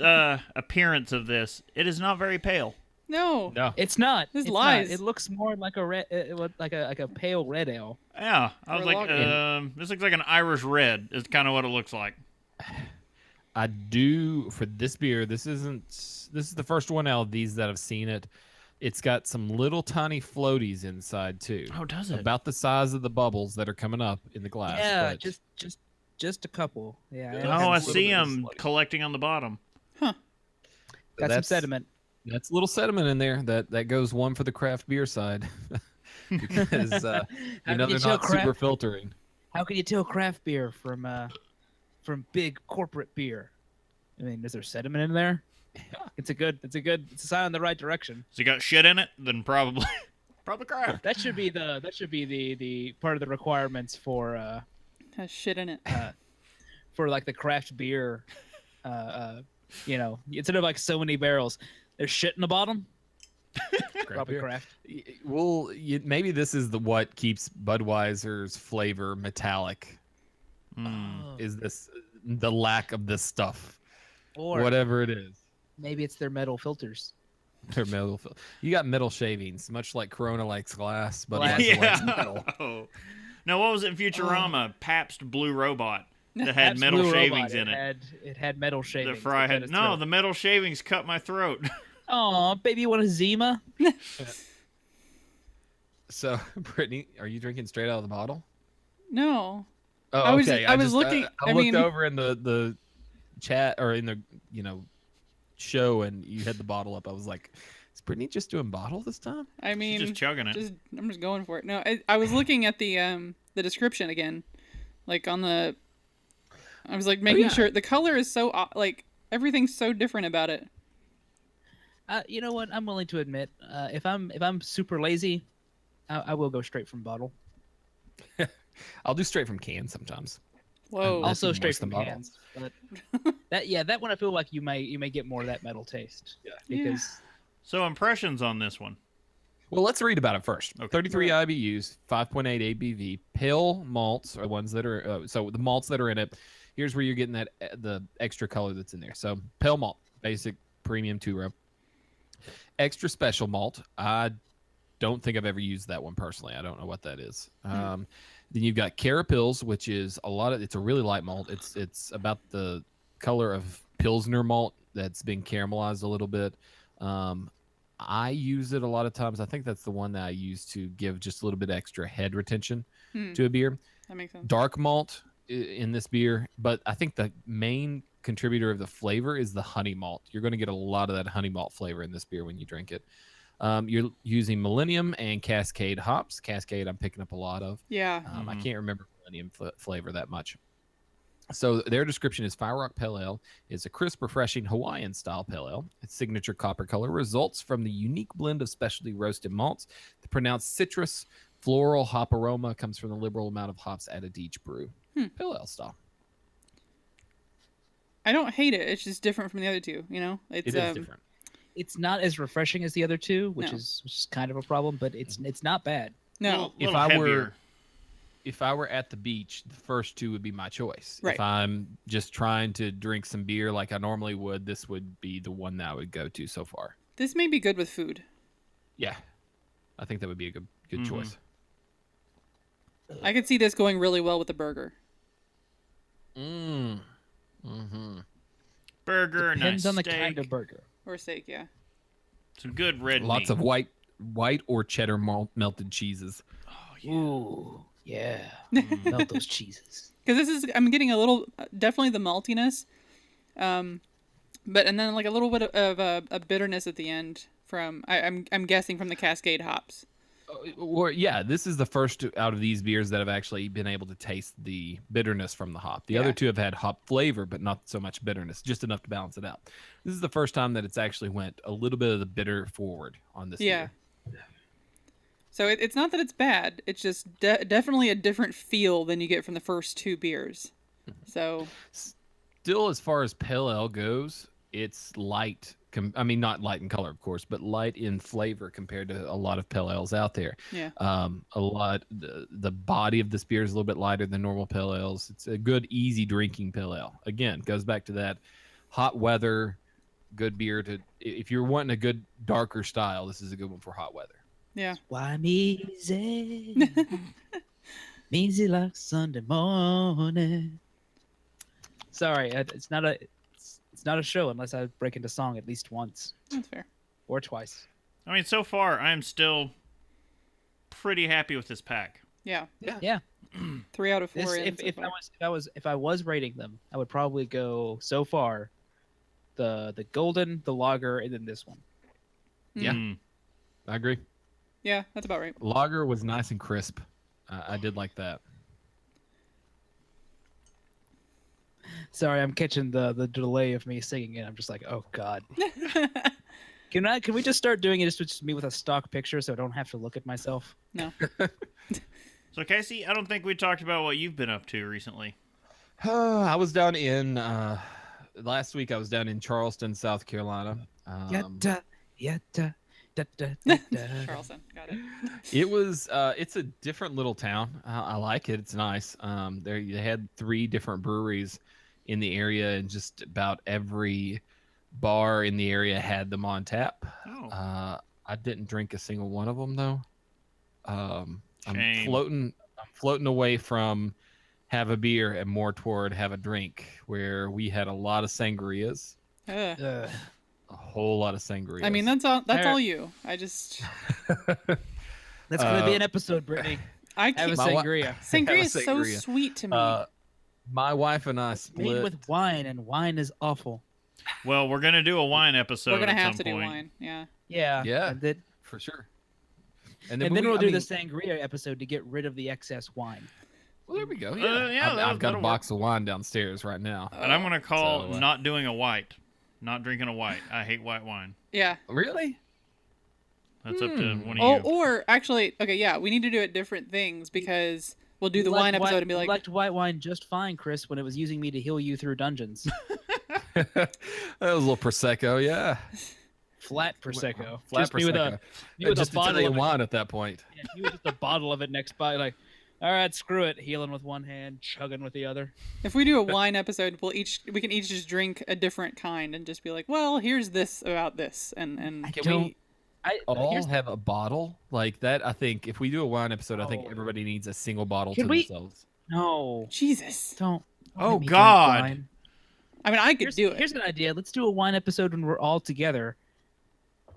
appearance of this. It is not very pale. No. No. It's not. This It's lies. Not. It looks more like a red, like a pale red ale. Yeah, I was Or like, lager. this looks like an Irish red. Is kind of what it looks like. I do for this beer. This is the first one out of these that I've seen it. It's got some little tiny floaties inside too. Oh, does it? About the size of the bubbles that are coming up in the glass. Yeah, but just a couple. Yeah. Yeah. I Oh, got I a some- see little bit them slutty. collecting on the bottom. Got some that's- sediment. That's a little sediment in there. That goes one for the craft beer side. Because How they're can you tell not super craft? filtering. How can you tell craft beer from big corporate beer? I mean, is there sediment in there? Yeah. It's a sign in the right direction. Has it got shit in it? Then probably craft. That should be the part of the requirements Has shit in it. for like the craft beer. Instead of like so many barrels, there's shit in the bottom. Probably beer. craft. Well, maybe this is what keeps Budweiser's flavor metallic. Oh. Is this the lack of this stuff? Or Whatever it is. maybe it's their metal filters. Their metal. You got metal shavings, much like Corona likes glass, but Glass. Budweiser likes Yeah. metal. No, what was it in Futurama? Pabst Blue Robot that had Pabst metal Blue shavings Robot, in it. It had metal shavings. The fry that cut had his no. throat. The metal shavings cut my throat. Oh, baby, you want a Zima? So, Brittany, are you drinking straight out of the bottle? No. Oh, I was- okay. I was looking- I I looked mean- over in the chat or in the show, and you had the bottle up. I was like, is Brittany just doing bottle this time? I mean, She's just chugging it. I'm just going for it. No, I was looking at the description again, like on the. I was like making yeah. sure the color is so like everything's so different about it. You know what? I'm willing to admit, if I'm super lazy, I will go straight from bottle. I'll do straight from can sometimes. Whoa. This Also is straight worse from than bottle. cans. But that one I feel like you may get more of that metal taste. Yeah. Because So impressions on this one. Well, let's read about it first. Okay. 33 IBUs, 5.8 ABV. Pale malts are the ones that are so the malts that are in it. Here's where you're getting that the extra color that's in there. So pale malt, basic premium 2-row. Extra special malt. I don't think I've ever used that one personally. I don't know what that is. Then you've got Carapils, which is it's a really light malt. It's about the color of Pilsner malt that's been caramelized a little bit. I use it a lot of times. I think that's the one that I use to give just a little bit extra head retention to a beer. That makes sense. Dark malt in this beer, but I think the main contributor of the flavor is the honey malt. You're going to get a lot of that honey malt flavor in this beer when you drink it. You're using Millennium and Cascade hops. Cascade, I'm picking up a lot of. Yeah. I can't remember Millennium flavor that much. So their description is Fire Rock Pale Ale is a crisp, refreshing Hawaiian-style pale ale. Its signature copper color results from the unique blend of specialty roasted malts. The pronounced citrus, floral hop aroma comes from the liberal amount of hops added to each brew. Pale ale style. I don't hate it. It's just different from the other two. It's It is different. it's not as refreshing as the other two, which No. is kind of a problem, but it's not bad. No. If I were at the beach, the first two would be my choice. Right. If I'm just trying to drink some beer like I normally would, this would be the one that I would go to so far. This may be good with food. Yeah. I think that would be a good choice. I could see this going really well with a burger. Burger, Depends nice on the steak, kind of burger. Or steak, yeah. some good red Lots meat. of white or cheddar melted cheeses. Ooh, yeah. Melt those cheeses. Because I'm getting a little, definitely the maltiness, but and then like a little bit of a bitterness at the end from I'm guessing from the Cascade hops. Or yeah, this is the first out of these beers that I've actually been able to taste the bitterness from the hop. The other two have had hop flavor, but not so much bitterness, just enough to balance it out. This is the first time that it's actually went a little bit of the bitter forward on this beer. So it's not that it's bad. It's just definitely a different feel than you get from the first two beers. So Still, as far as pale ale goes, it's light. I mean, not light in color, of course, but light in flavor compared to a lot of pale ales out there. Yeah. The body of this beer is a little bit lighter than normal pale ales. It's a good, easy drinking pale ale. Again, goes back to that hot weather, good beer if you're wanting a good darker style, this is a good one for hot weather. yeah. Why me easy? Me easy like Sunday morning. Sorry, it's not a show unless I break into song at least once That's fair. or twice. I mean, so far I'm still pretty happy with this pack. Yeah. Yeah. 3 out of 4. This, if I was rating them, I would probably go so far the golden, the lager, and then this one. Yeah. Mm. I agree. Yeah, that's about right. Lager was nice and crisp. I did like that. Sorry, I'm catching the delay of me singing it. I'm just like, oh god. Can we just start doing it just me with a stock picture so I don't have to look at myself? No. So, Casey, I don't think we talked about what you've been up to recently. I was down in last week. I was down in Charleston, South Carolina. Yatta, yatta, da, da, da, da. Charleston, got it. It was it's a different little town. I like it. It's nice. They had 3 different breweries in the area, and just about every bar in the area had them on tap. Oh. I didn't drink a single one of them though. Shame. I'm floating away from have a beer and more toward have a drink, where we had a lot of sangrias, Ugh. Ugh. a whole lot of sangrias. I mean, that's all. That's Fair. all you. I just. That's gonna be an episode, Brittany. I Have can't. a My wa- sangria. Sangria is so sangria. sweet to me. My wife and I Made split. with wine, and wine is awful. Well, we're going to do a wine episode We're gonna at have some to do point. wine. Yeah. Yeah. Yeah. And then, For sure. and then we'll do the sangria episode to get rid of the excess wine. Well, there we go. yeah, I've got a that'll box of wine downstairs right now. And I'm going to call So, not doing a white. Not drinking a white. I hate white wine. Yeah. Really? That's up to one of Oh, you. or actually, okay, yeah, we need to do it different things because we'll do the wine episode and be like, liked white wine just fine, Chris, when it was using me to heal you through dungeons. That was a little prosecco, yeah. Flat prosecco. Flat just me with prosecco. me with Just a bottle Italian of it. wine at that point. Yeah, you with just a bottle of it next by, like, all right, screw it. Healing with one hand, chugging with the other. if we do a wine episode, we can each just drink a different kind and just be like, well, here's this about this, and Can we all here's- have a bottle like that? I think if we do a wine episode, I think Oh. everybody needs a single bottle Can to we- themselves. No, Jesus. don't. Oh, make me drink God. wine. I mean, I could do it. Here's an idea. Let's do a wine episode when we're all together,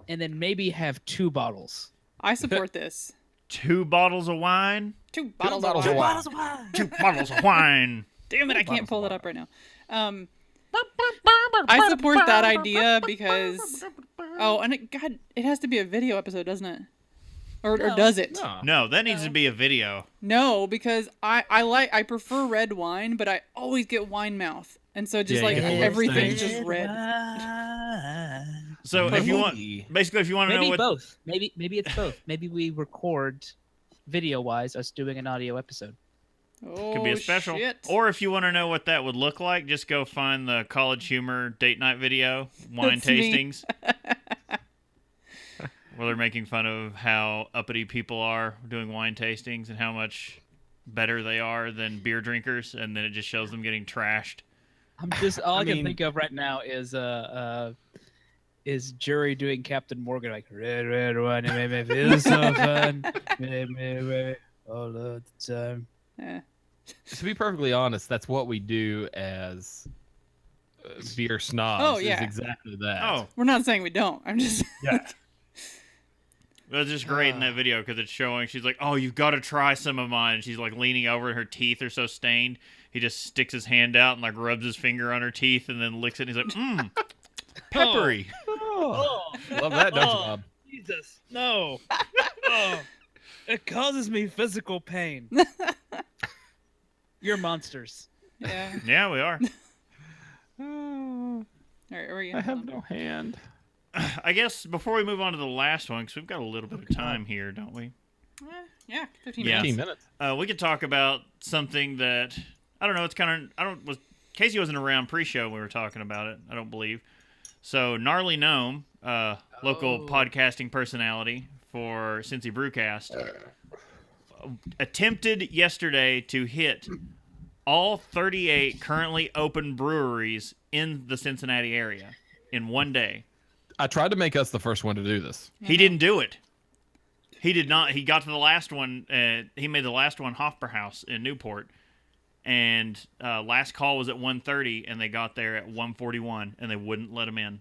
and then maybe have 2 bottles. I support this. 2 bottles of wine? 2 bottles, bottles of of wine. wine. of wine. 2 bottles of wine. Damn it, I can't pull it up right now. I support that idea because and it has to be a video episode, doesn't it? Or does it? No. No, that needs to be a video. No, because I prefer red wine, but I always get wine mouth. And so just Yeah, like you get everything's things. just red. So if you want, Maybe. basically, if you want to know Maybe what, both. Maybe it's both. Maybe we record video-wise us doing an audio episode. Oh, could be a special. shit. Or if you want to know what that would look like, just go find the College Humor date night video, wine That's me. tastings. Where they're making fun of how uppity people are doing wine tastings and how much better they are than beer drinkers, and then it just shows them getting trashed. I'm just all I, can mean- think of right now is Jury doing Captain Morgan like red wine, it made me feel so fun, made me away all of the time. Eh. To be perfectly honest, that's what we do as beer snobs. Oh, yeah. Is exactly that. Oh, We're not saying we don't. I'm just yeah. that's just great in that video because it's showing. She's like, "Oh, you've got to try some of mine." And she's like leaning over, and her teeth are so stained. He just sticks his hand out and like rubs his finger on her teeth, and then licks it. And he's like, "Mmm, peppery." Oh, Love that, don't you, Oh. Bob? Jesus, no! Oh, it causes me physical pain. You're monsters. yeah. Yeah, we are. All right, where are you? I have no hand. I guess before we move on to the last one, because we've got a little bit of time here, don't we? Yeah, 15 Yeah. minutes. 15 minutes. We could talk about something that I don't know. It's kind of Casey wasn't around pre-show when we were talking about it. I don't believe. So Gnarly Gnome, local podcasting personality for Cincy Brewcast, attempted yesterday to hit all 38 currently open breweries in the Cincinnati area in one day. I tried to make us the first one to do this. He didn't do it. He did not. He got to the last one. He made the last one Hofbrauhaus in Newport, and last call was at 1:30, and they got there at 1:41, and they wouldn't let him in.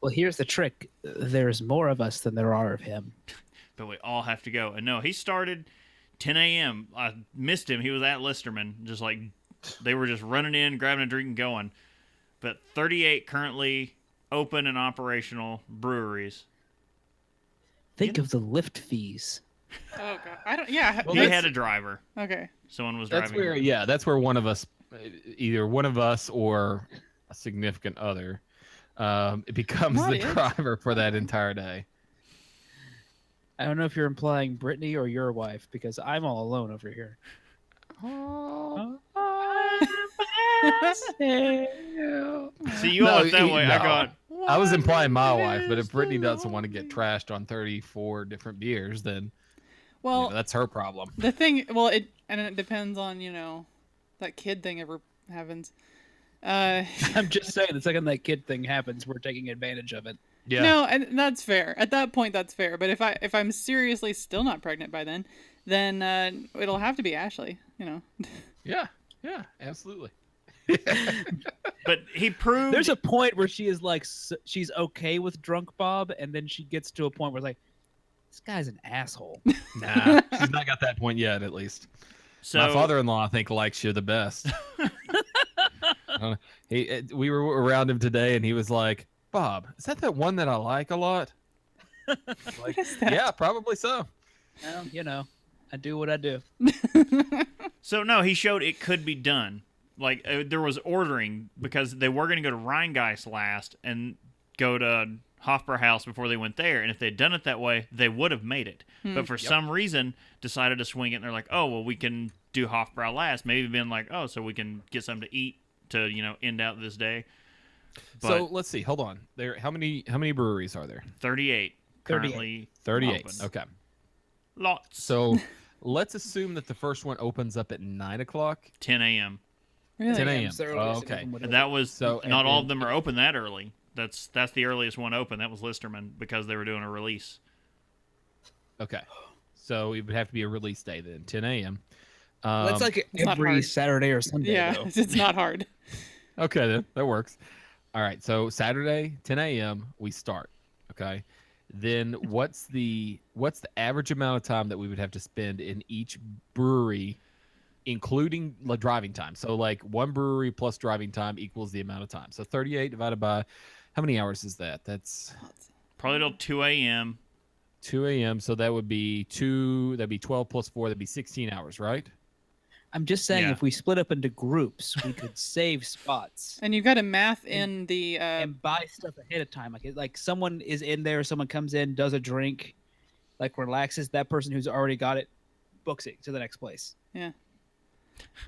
Well, here's the trick. There's more of us than there are of him. But we all have to go. And no, he started 10 a.m. I missed him. He was at Listerman, just like they were just running in, grabbing a drink, and going. But 38 currently open and operational breweries. Think of the lift fees. Oh god, I don't. Yeah, Well, He that's- had a driver. Okay. Someone was That's driving. where, yeah, that's where one of us, either one of us or a significant other, it becomes Not the it. driver for that entire day. I don't know if you're implying Brittany or your wife, because I'm all alone over here. See, you all went that way. I no. got. I was implying my What wife, but is if Brittany the doesn't want to get lonely- trashed on 34 different beers, then Well, that's her problem. the thing. Well, it depends on that kid thing ever happens. I'm just saying, the second that kid thing happens, we're taking advantage of it. Yeah. No, and that's fair. At that point, that's fair. But if I'm seriously still not pregnant by then it'll have to be Ashley. Yeah. Yeah. Absolutely. But he proved. There's a point where she is like, she's okay with drunk Bob, and then she gets to a point where it's like, this guy's an asshole. Nah, she's not got that point yet. At least so, my father-in-law, I think, likes you the best. We were around him today, and he was like, "Bob, is that one that I like a lot?" Like, is that? yeah, probably so. Well, I do what I do. So no, he showed it could be done. Like there was ordering because they were going to go to Rheingeist last and go to Hofbrauhaus before they went there. And if they'd done it that way, they would have made it. But for some reason, decided to swing it. And they're like, oh well, we can do Hofbrau last. Maybe been like, oh, so we can get something to eat to end out this day. But So let's see. Hold on. How many breweries are there? 38 currently 38. open. Okay. Lots. So let's assume that the first one opens up at 9 o'clock. 10 a.m. Really? 10 Yeah, a.m. it's the earliest Okay. anyone would And have. that was So, not and all of then- them are open that early. That's the earliest one open. That was Listerman because they were doing a release. Okay. So it would have to be a release day then, 10 a.m. That's like it's not every hard. Saturday or Sunday, Yeah, though. it's not hard. Okay, then that works. All right, so Saturday, 10 a.m. we start. Okay, then what's the average amount of time that we would have to spend in each brewery, including the driving time? So like one brewery plus driving time equals the amount of time. So 38 divided by how many hours is that? That's Probably till 2 a.m. 2 a.m. So that would be 2. That'd be 12 plus 4. That'd be 16 hours, right? I'm just saying, Yeah. if we split up into groups, we could save spots And you've got to math in the and buy stuff ahead of time. Like someone is in there, someone comes in, does a drink, like relaxes. That person who's already got it books it to the next place.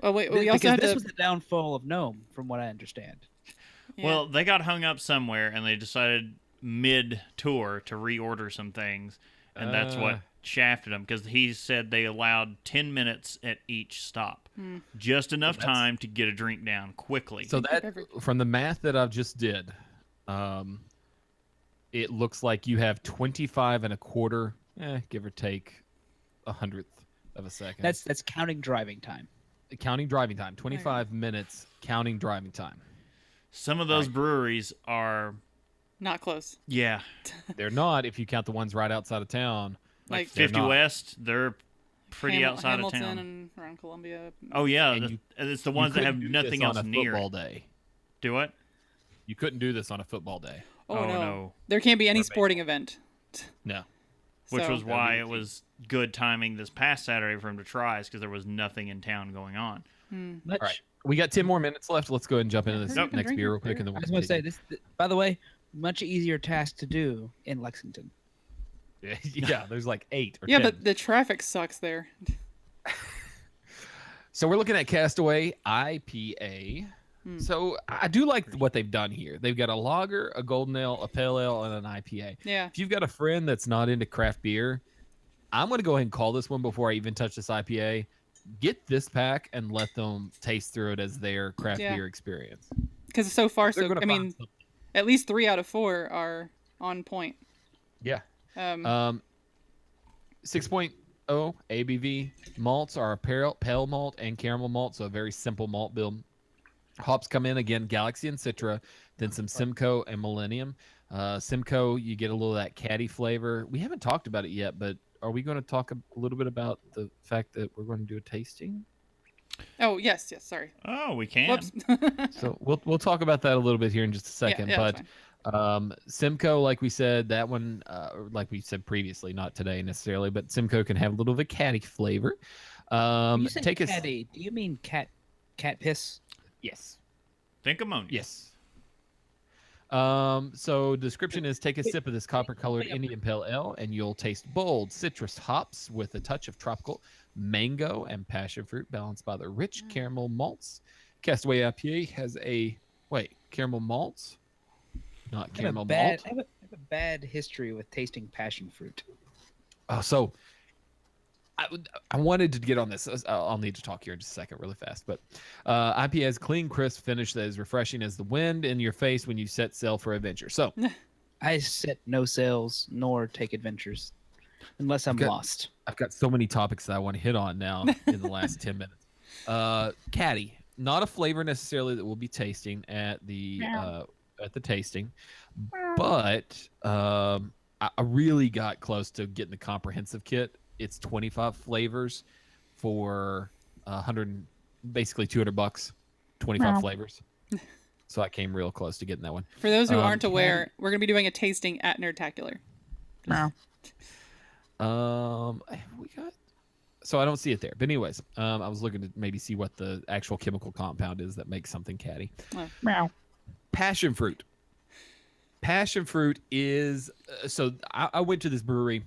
Oh wait, we also Because had this to. was the downfall of Gnome, from what I understand. Yeah. Well, they got hung up somewhere, and they decided mid-tour to reorder some things, and that's what shafted them because he said they allowed 10 minutes at each stop, just enough time to get a drink down quickly. So that from the math that I've just did, it looks like you have 25 and a quarter, give or take a hundredth of a second. That's counting driving time. counting driving time. 25 minutes counting driving time. Some of those breweries are, not close. yeah, They're not if you count the ones right outside of town. like Like they're 50 not. West, they're pretty outside Hamilton of town. and around Columbia. Oh yeah, And it's the You ones that couldn't have do nothing this else on a near. football day. Do what? You couldn't do this on a football day. Oh, Oh, no. no. There can't be any Or sporting event. No. Which So- was why it was good timing this past Saturday for him to try, because there was nothing in town going on. Much. All right. We got 10 more minutes left. Let's go ahead and jump into this Hurry up and next drink beer your real quick. beer. And then I we'll just want to say continue. this. By the way, much easier task to do in Lexington. Yeah, there's like 8 or Yeah, 10. but the traffic sucks there. So we're looking at Castaway IPA. So I do like what they've done here. They've got a lager, a golden ale, a pale ale, and an IPA. Yeah. If you've got a friend that's not into craft beer, I'm going to go ahead and call this one before I even touch this IPA. Get this pack and let them taste through it as their craft Yeah. beer experience. Because so far, They're so gonna I find mean, something. at least 3 out of 4 are on point. Yeah. 'Cause 6.0 ABV malts are a pale malt and caramel malt, so a very simple malt build. Hops come in again, Galaxy and Citra, then some Simcoe and Millennium. Simcoe, you get a little of that caddy flavor. We haven't talked about it yet, but are we going to talk a little bit about the fact that we're going to do a tasting? Oh yes, sorry. Oh, we can. Whoops. So we'll talk about that a little bit here in just a second. yeah, but that's Simcoe, like we said, that one, like we said previously, not today necessarily, but Simcoe can have a little bit of caddy flavor. When you say Take a caddy, do you mean cat piss? yes, Think ammonia. yes. So description is take a sip of this copper-colored Indian Pale Ale, and you'll taste bold citrus hops with a touch of tropical mango and passion fruit, balanced by the rich caramel malts. Castaway IPA has a caramel malts, not caramel malt. I have a bad history with tasting passion fruit. So I wanted to get on this. I'll need to talk here in just a second, really fast. But IPA has clean, crisp finish that is refreshing as the wind in your face when you set sail for adventure. So I set no sails nor take adventures unless I'm lost. I've got so many topics that I want to hit on now in the last 10 minutes. Caddy, not a flavor necessarily that we'll be tasting at the tasting, but I really got close to getting the comprehensive kit. It's 25 flavors for basically $200, 25 flavors. So I came real close to getting that one. For those who aren't aware, we're going to be doing a tasting at Nerdtacular. We got. So I don't see it there, but anyways, I was looking to maybe see what the actual chemical compound is that makes something caddy. Passion fruit. Passion fruit is so I went to this brewery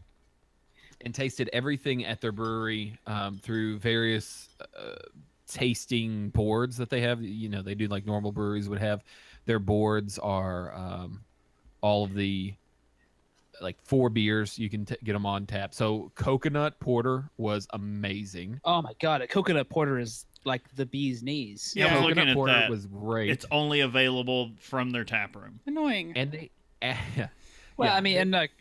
and tasted everything at their brewery through various tasting boards that they have. You know, they do like normal breweries would have. Their boards are all of the like 4 beers. You can get them on tap. So coconut porter was amazing. Oh my god, a coconut porter is like the bee's knees. Yeah, I was looking coconut at porter that. was great. It's only available from their tap room. Annoying. And they Well, I mean, and like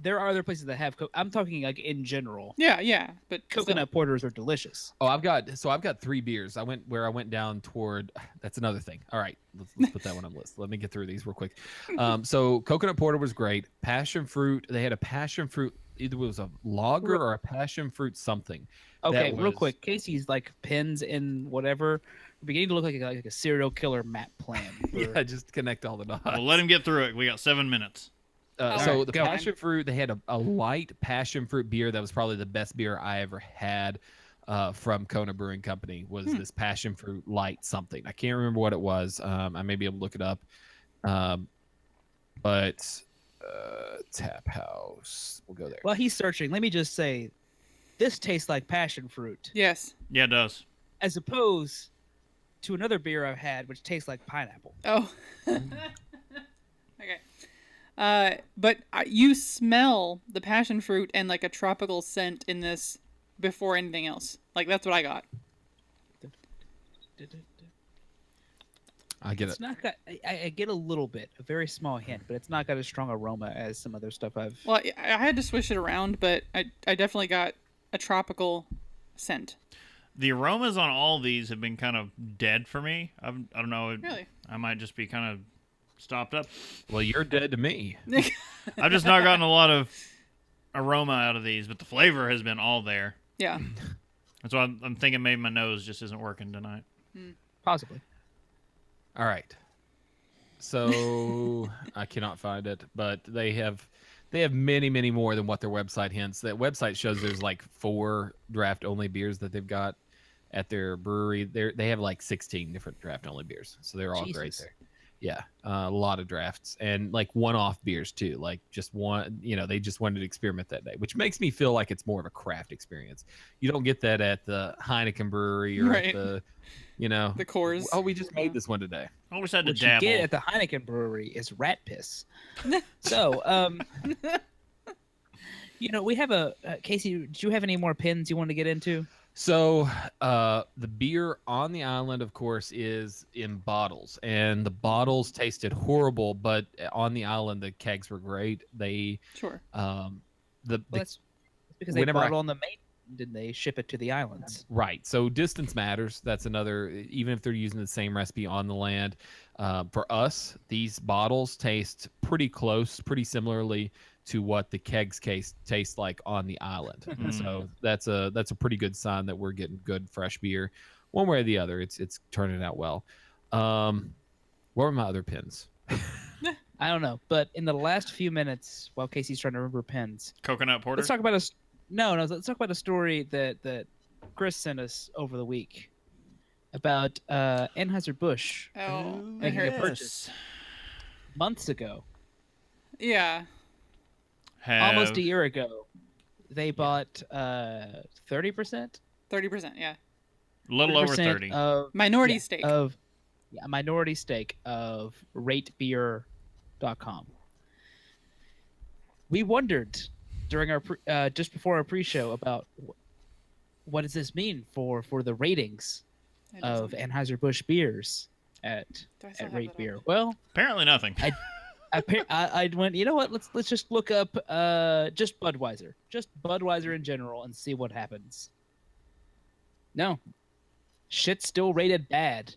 there are other places that have. I'm talking like in general. Yeah, but Coconut porters are delicious. Oh, I've got 3 beers. I went down toward. That's another thing. All right, let's put that one on the list. Let me get through these real quick. So coconut porter was great. Passion fruit. They had a passion fruit. Either it was a lager or a passion fruit something. Okay, real quick. Casey's like pins in whatever. Beginning to look like a serial killer map plan. Yeah, just connect all the dots. Well, let him get through it. We got 7 minutes. So right, the go. passion fruit, they had a light passion fruit beer that was probably the best beer I ever had from Kona Brewing Company. Was this passion fruit light something? I can't remember what it was. I may be able to look it up. But Tap House, we'll go there. While he's searching, let me just say, this tastes like passion fruit, Yes. Yeah, it does. as opposed to another beer I've had, which tastes like pineapple. Oh. Okay. But you smell the passion fruit and like a tropical scent in this before anything else. Like that's what I got. I get It's it. not got. I get a little bit, a very small hint, but it's not got as strong aroma as some other stuff I've. Well, I had to swish it around, but I definitely got a tropical scent. The aromas on all these have been kind of dead for me. I don't know. Really? I might just be kind of stopped up. Well, you're dead to me. I've just not gotten a lot of aroma out of these, but the flavor has been all there. Yeah. That's why I'm thinking maybe my nose just isn't working tonight. Possibly. All right. So I cannot find it, but they have many, many more than what their website hints. That website shows there's like 4 draft only beers that they've got at their brewery. They have like 16 different draft only beers, so they're all great there. Yeah, a lot of drafts and like one-off beers too. Like just one, they just wanted to experiment that day, which makes me feel like it's more of a craft experience. You don't get that at the Heineken brewery or Right. at the, The Coors. Oh, we just made this one today. Always had to What you dabble. get at the Heineken brewery is rat piss. So, we have a Casey. Do you have any more pins you want to get into? So the beer on the island, of course, is in bottles, and the bottles tasted horrible. But on the island, the kegs were great. They Sure. That's because they whenever bottle on the main, and they ship it to the islands. right. So distance matters. That's another. Even if they're using the same recipe on the land, for us, these bottles taste pretty close, pretty similarly to what the kegs taste like on the island. And so that's a pretty good sign that we're getting good fresh beer, one way or the other. It's turning out well. What were my other pins? I don't know, but in the last few minutes, while Casey's trying to remember pens, Coconut porter. let's talk about no. Let's talk about a story that Chris sent us over the week about Anheuser-Busch Oh, making a purchase months ago, yeah. almost Have a year ago. They bought 30%, 30%, yeah. a little over 30. of Minority stake. of a minority stake of ratebeer.com. We wondered during our just before our pre-show about what does this mean for the ratings It of doesn't- Anheuser-Busch beers at Do I still have Rate that Beer. up? Well, Apparently nothing. I went, you know what? Let's just look up just Budweiser in general, and see what happens. No, shit's still rated bad.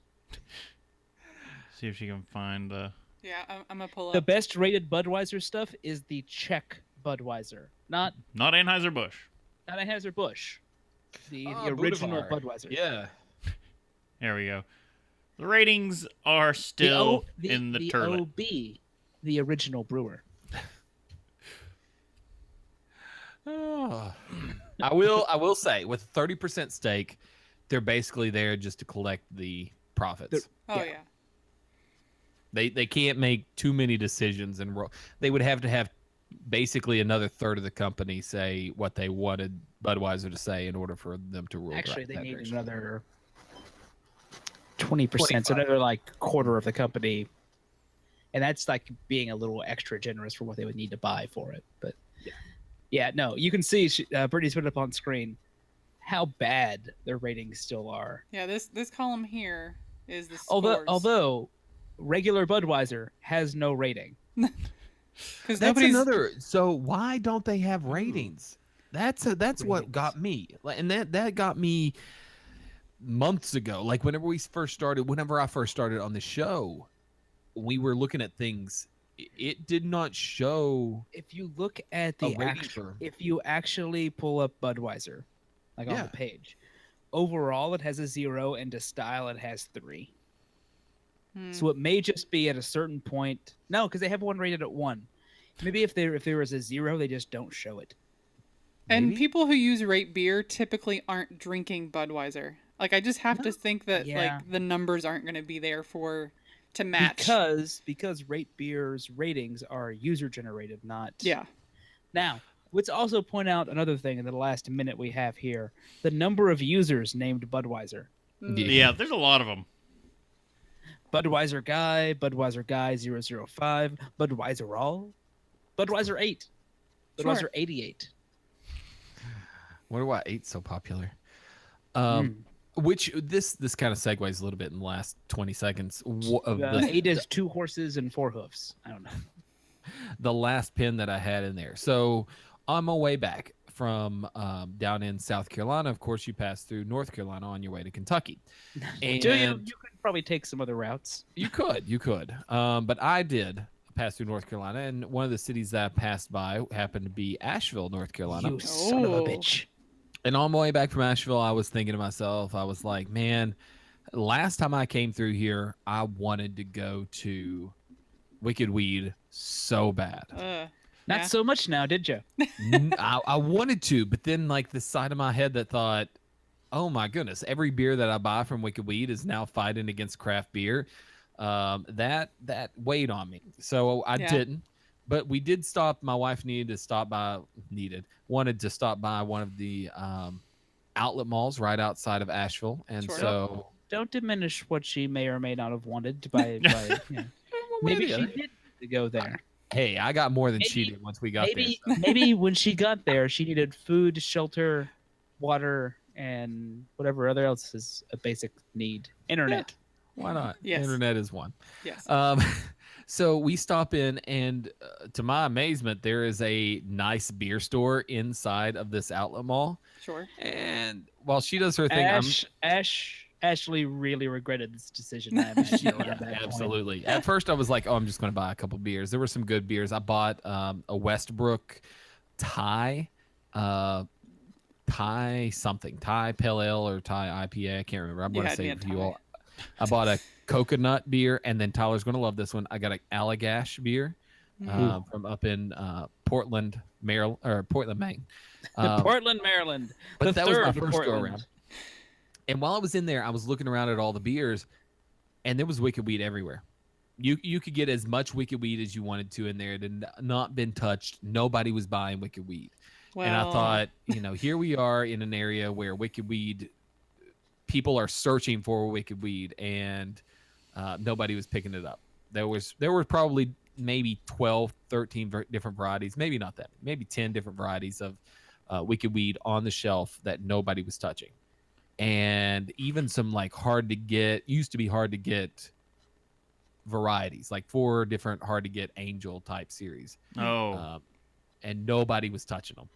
See if she can find the. Yeah, I'm gonna pull The up. best rated Budweiser stuff is the Czech Budweiser, not Not Anheuser-Busch. Anheuser-Busch. The Ah, original Boulevard. Budweiser. Yeah. There we go. The ratings are still in the turlet. OB, the original brewer. Oh. I will say with 30% stake, they're basically there just to collect the profits. Oh yeah. yeah. They can't make too many decisions and they would have to have basically another third of the company say what they wanted Budweiser to say in order for them to rule. Actually, that they need direction. another 20%, so 25. another like quarter of the company, and that's like being a little extra generous for what they would need to buy for it. But yeah, no, you can see Brittany's put it up on screen how bad their ratings still are. Yeah, this column here is the Although scores. although regular Budweiser has no rating. Because That's nobody's another. So why don't they have ratings? That's what Ratings. got me, and that got me months ago. Like whenever I first started on the show, we were looking at things. It did not show. If you look at A the rating actual, for- if you actually pull up Budweiser, like on Yeah. the page, overall it has a 0, and to style it has 3. So it may just be at a certain point. No, because they have one rated at 1. Maybe if there was a 0, they just don't show it. And Maybe? people who use Rate Beer typically aren't drinking Budweiser. Like I just have to think that Yeah. like the numbers aren't going to be there to match. Because Rate Beer's ratings are user generated, not Yeah. Now, let's also point out another thing in the last minute we have here: the number of users named Budweiser. Yeah, there's a lot of them. Budweiser Guy 005, Budweiser All, Budweiser 8, Budweiser Sure. 88. Wonder why 8's so popular. Hmm. Which this kind of segues a little bit in the last 20 seconds. Of 8 is 2 horses and 4 hoofs. I don't know. the last pin that I had in there. So on my way back from down in South Carolina, of course, you pass through North Carolina on your way to Kentucky. And Do you? You could probably take some other routes. You could. But I did pass through North Carolina, and one of the cities that I passed by happened to be Asheville, North Carolina. You son of a Oh. bitch. And on my way back from Asheville, I was thinking to myself, I was like, man, last time I came through here, I wanted to go to Wicked Weed so bad. Not Yeah. so much now, did you? I wanted to, but then like the side of my head that thought, oh my goodness, every beer that I buy from Wicked Weed is now fighting against craft beer. That weighed on me, so I Yeah. didn't. But we did stop. My wife wanted to stop by one of the outlet malls right outside of Asheville, and Sure. so Don't diminish what she may or may not have wanted by yeah. Maybe she did to go there. hey, I got more than she Maybe- did once we got Maybe there. So. maybe when she got there, she needed food, shelter, water, and whatever other else is a basic need. Internet. Why not? Yes. Internet is one. Yes. So we stop in, and to my amazement, there is a nice beer store inside of this outlet mall. Sure. And while she does her thing, Ashley really regretted this decision. I imagine, at that point. absolutely. At first, I was like, "Oh, I'm just going to buy a couple beers." There were some good beers. I bought a Westbrook Thai Pale Ale or Thai IPA. I can't remember. I'm You going to had me say at for you Thai. all. I bought a coconut beer, and then Tyler's going to love this one. I got an Allagash beer from up in Portland, Maryland, or Portland, Maine. Portland, Maryland. But The that was my third first go Portland. around. And while I was in there, I was looking around at all the beers, and there was wicked weed everywhere. You could get as much wicked weed as you wanted to in there. It had not been touched. Nobody was buying wicked weed. And I thought, here we are in an area where wicked weed, people are searching for wicked weed, and nobody was picking it up. There were probably maybe 12, 13 different varieties, maybe not that, maybe 10 different varieties of wicked weed on the shelf that nobody was touching. And even some like used to be hard to get varieties, like 4 different hard to get Angel type series. And nobody was touching them.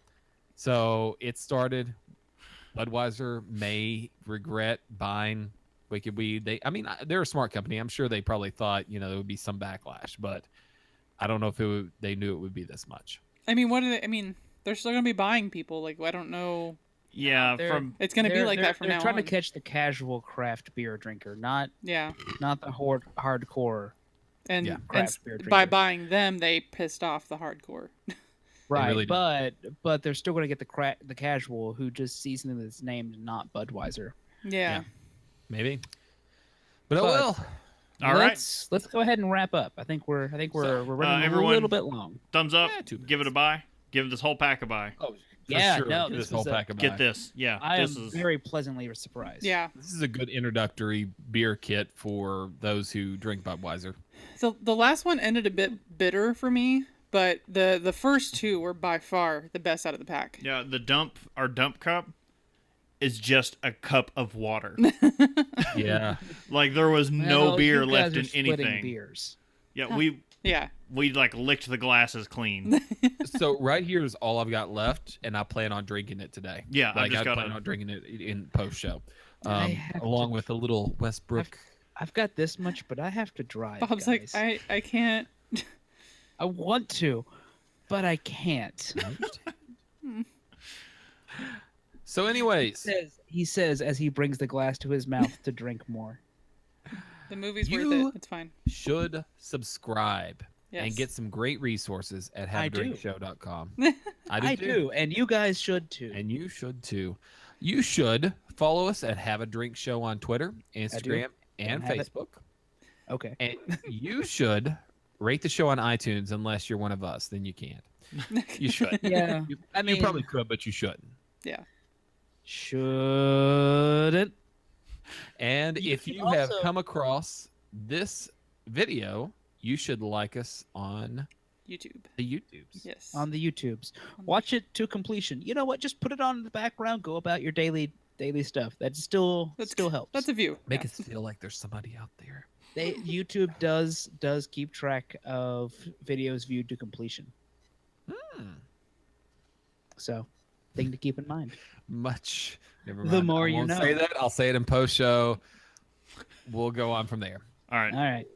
So it started. Budweiser may regret buying wicked weed. They're a smart company. I'm sure they probably thought, there would be some backlash, but I don't know if they knew it would be this much. I mean, they're still gonna be buying people. Like, I don't know. Yeah, It's gonna be like that from now on. They're trying to catch the casual craft beer drinker, not the hardcore. And craft beer by drinker. buying them, they pissed off the hardcore. Right, really but they're still going to get the casual who just sees something that's named not Budweiser. Yeah. Maybe. But oh well. All right. Let's go ahead and wrap up. I think we're running everyone, a little bit long. Thumbs up. 2 minutes. Give it a buy. Give this whole pack a buy. Oh, Yeah, sure. no, This this whole was pack of Get this. Yeah. I this am is very pleasantly surprised. Yeah. This is a good introductory beer kit for those who drink Budweiser. So the last one ended a bit bitter for me, but the first 2 were by far the best out of the pack. Yeah, our dump cup is just a cup of water. Yeah. Like there was no beer you guys left are in splitting anything. Beers. Yeah, we like licked the glasses clean. So right here is all I've got left, and I plan on drinking it today. Yeah, I plan on drinking it in post show, along with a little Westbrook. I've got this much, but I have to drive. Bob's guys. like, I can't. I want to, but I can't. So, anyways, he says as he brings the glass to his mouth to drink more. The movie's You- worth it. It's fine. should subscribe Yes. and get some great resources at I do. haveadrinkshow.com. I do, and you guys should too. And you should too. You should follow us at Have a Drink Show on Twitter, Instagram, and have it. Facebook. Okay. And you should rate the show on iTunes unless you're one of us. Then you can't. You should. Yeah. You I mean, probably could, but you shouldn't. Yeah. shouldn't. And You if can you have also- come across this video, you should like us on YouTube. the YouTubes. Yes. On the YouTubes. Watch it to completion. You know what? Just put it on in the background. Go about your daily stuff. That still helps. That's a view. Make Yeah. us feel like there's somebody out there. YouTube does keep track of videos viewed to completion. So, thing to keep in mind. Much. Never The mind. more I you won't know. say that. I'll say it in post show. We'll go on from there. All right. All right.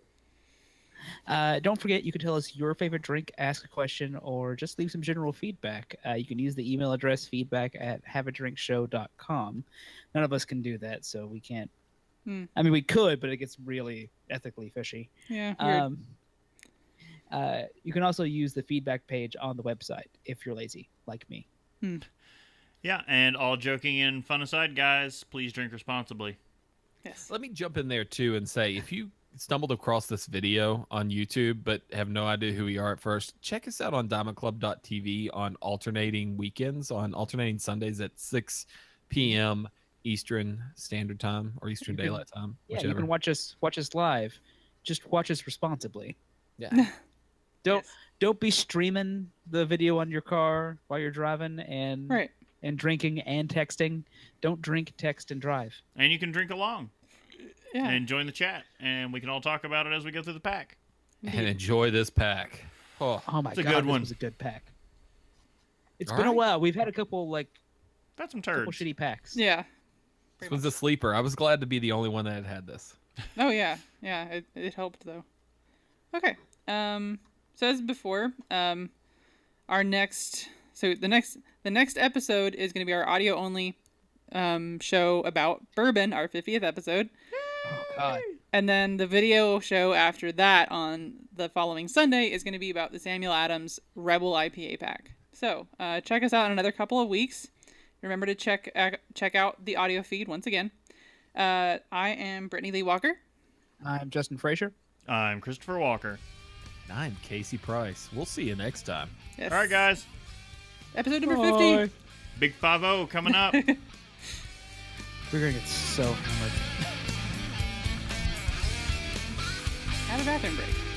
Don't forget, you can tell us your favorite drink, ask a question, or just leave some general feedback. You can use the email address feedback@haveadrinkshow.com. None of us can do that, so we can't. I mean, we could, but it gets really ethically fishy. Yeah. Weird. You can also use the feedback page on the website if you're lazy, like me. Yeah, and all joking and fun aside, guys, please drink responsibly. Yes. Let me jump in there too and say, if you stumbled across this video on YouTube but have no idea who we are at first, check us out on diamondclub.tv on alternating weekends, on alternating Sundays at 6 p.m. Eastern Standard Time or Eastern You can- Daylight Time, Yeah, whichever. you can watch us live. Just watch us responsibly. Yeah. Don't be streaming the video on your car while you're driving and Right. and drinking and texting. Don't drink, text, and drive. And you can drink along Yeah. and join the chat, and we can all talk about it as we go through the pack. And enjoy this pack. Oh, Oh my It's a god, good this one. was a good pack. It's All been a right. while. We've had a couple That's some couple turds. shitty packs. Yeah. this was a sleeper. I was glad to be the only one that had this. Oh yeah. Yeah. It helped though. Okay. So as before, the next episode is going to be our audio only show about bourbon, our 50th episode. Oh God. And then the video show after that on the following Sunday is going to be about the Samuel Adams Rebel IPA pack. So check us out in another couple of weeks. Remember to check out the audio feed once again. I am Brittany Lee Walker. I'm Justin Frazier. I'm Christopher Walker. And I'm Casey Price. We'll see you next time. Yes. All right, guys. Episode number Bye. 50. Big 5-0 coming up. We're gonna get so hammered. Have a bathroom break.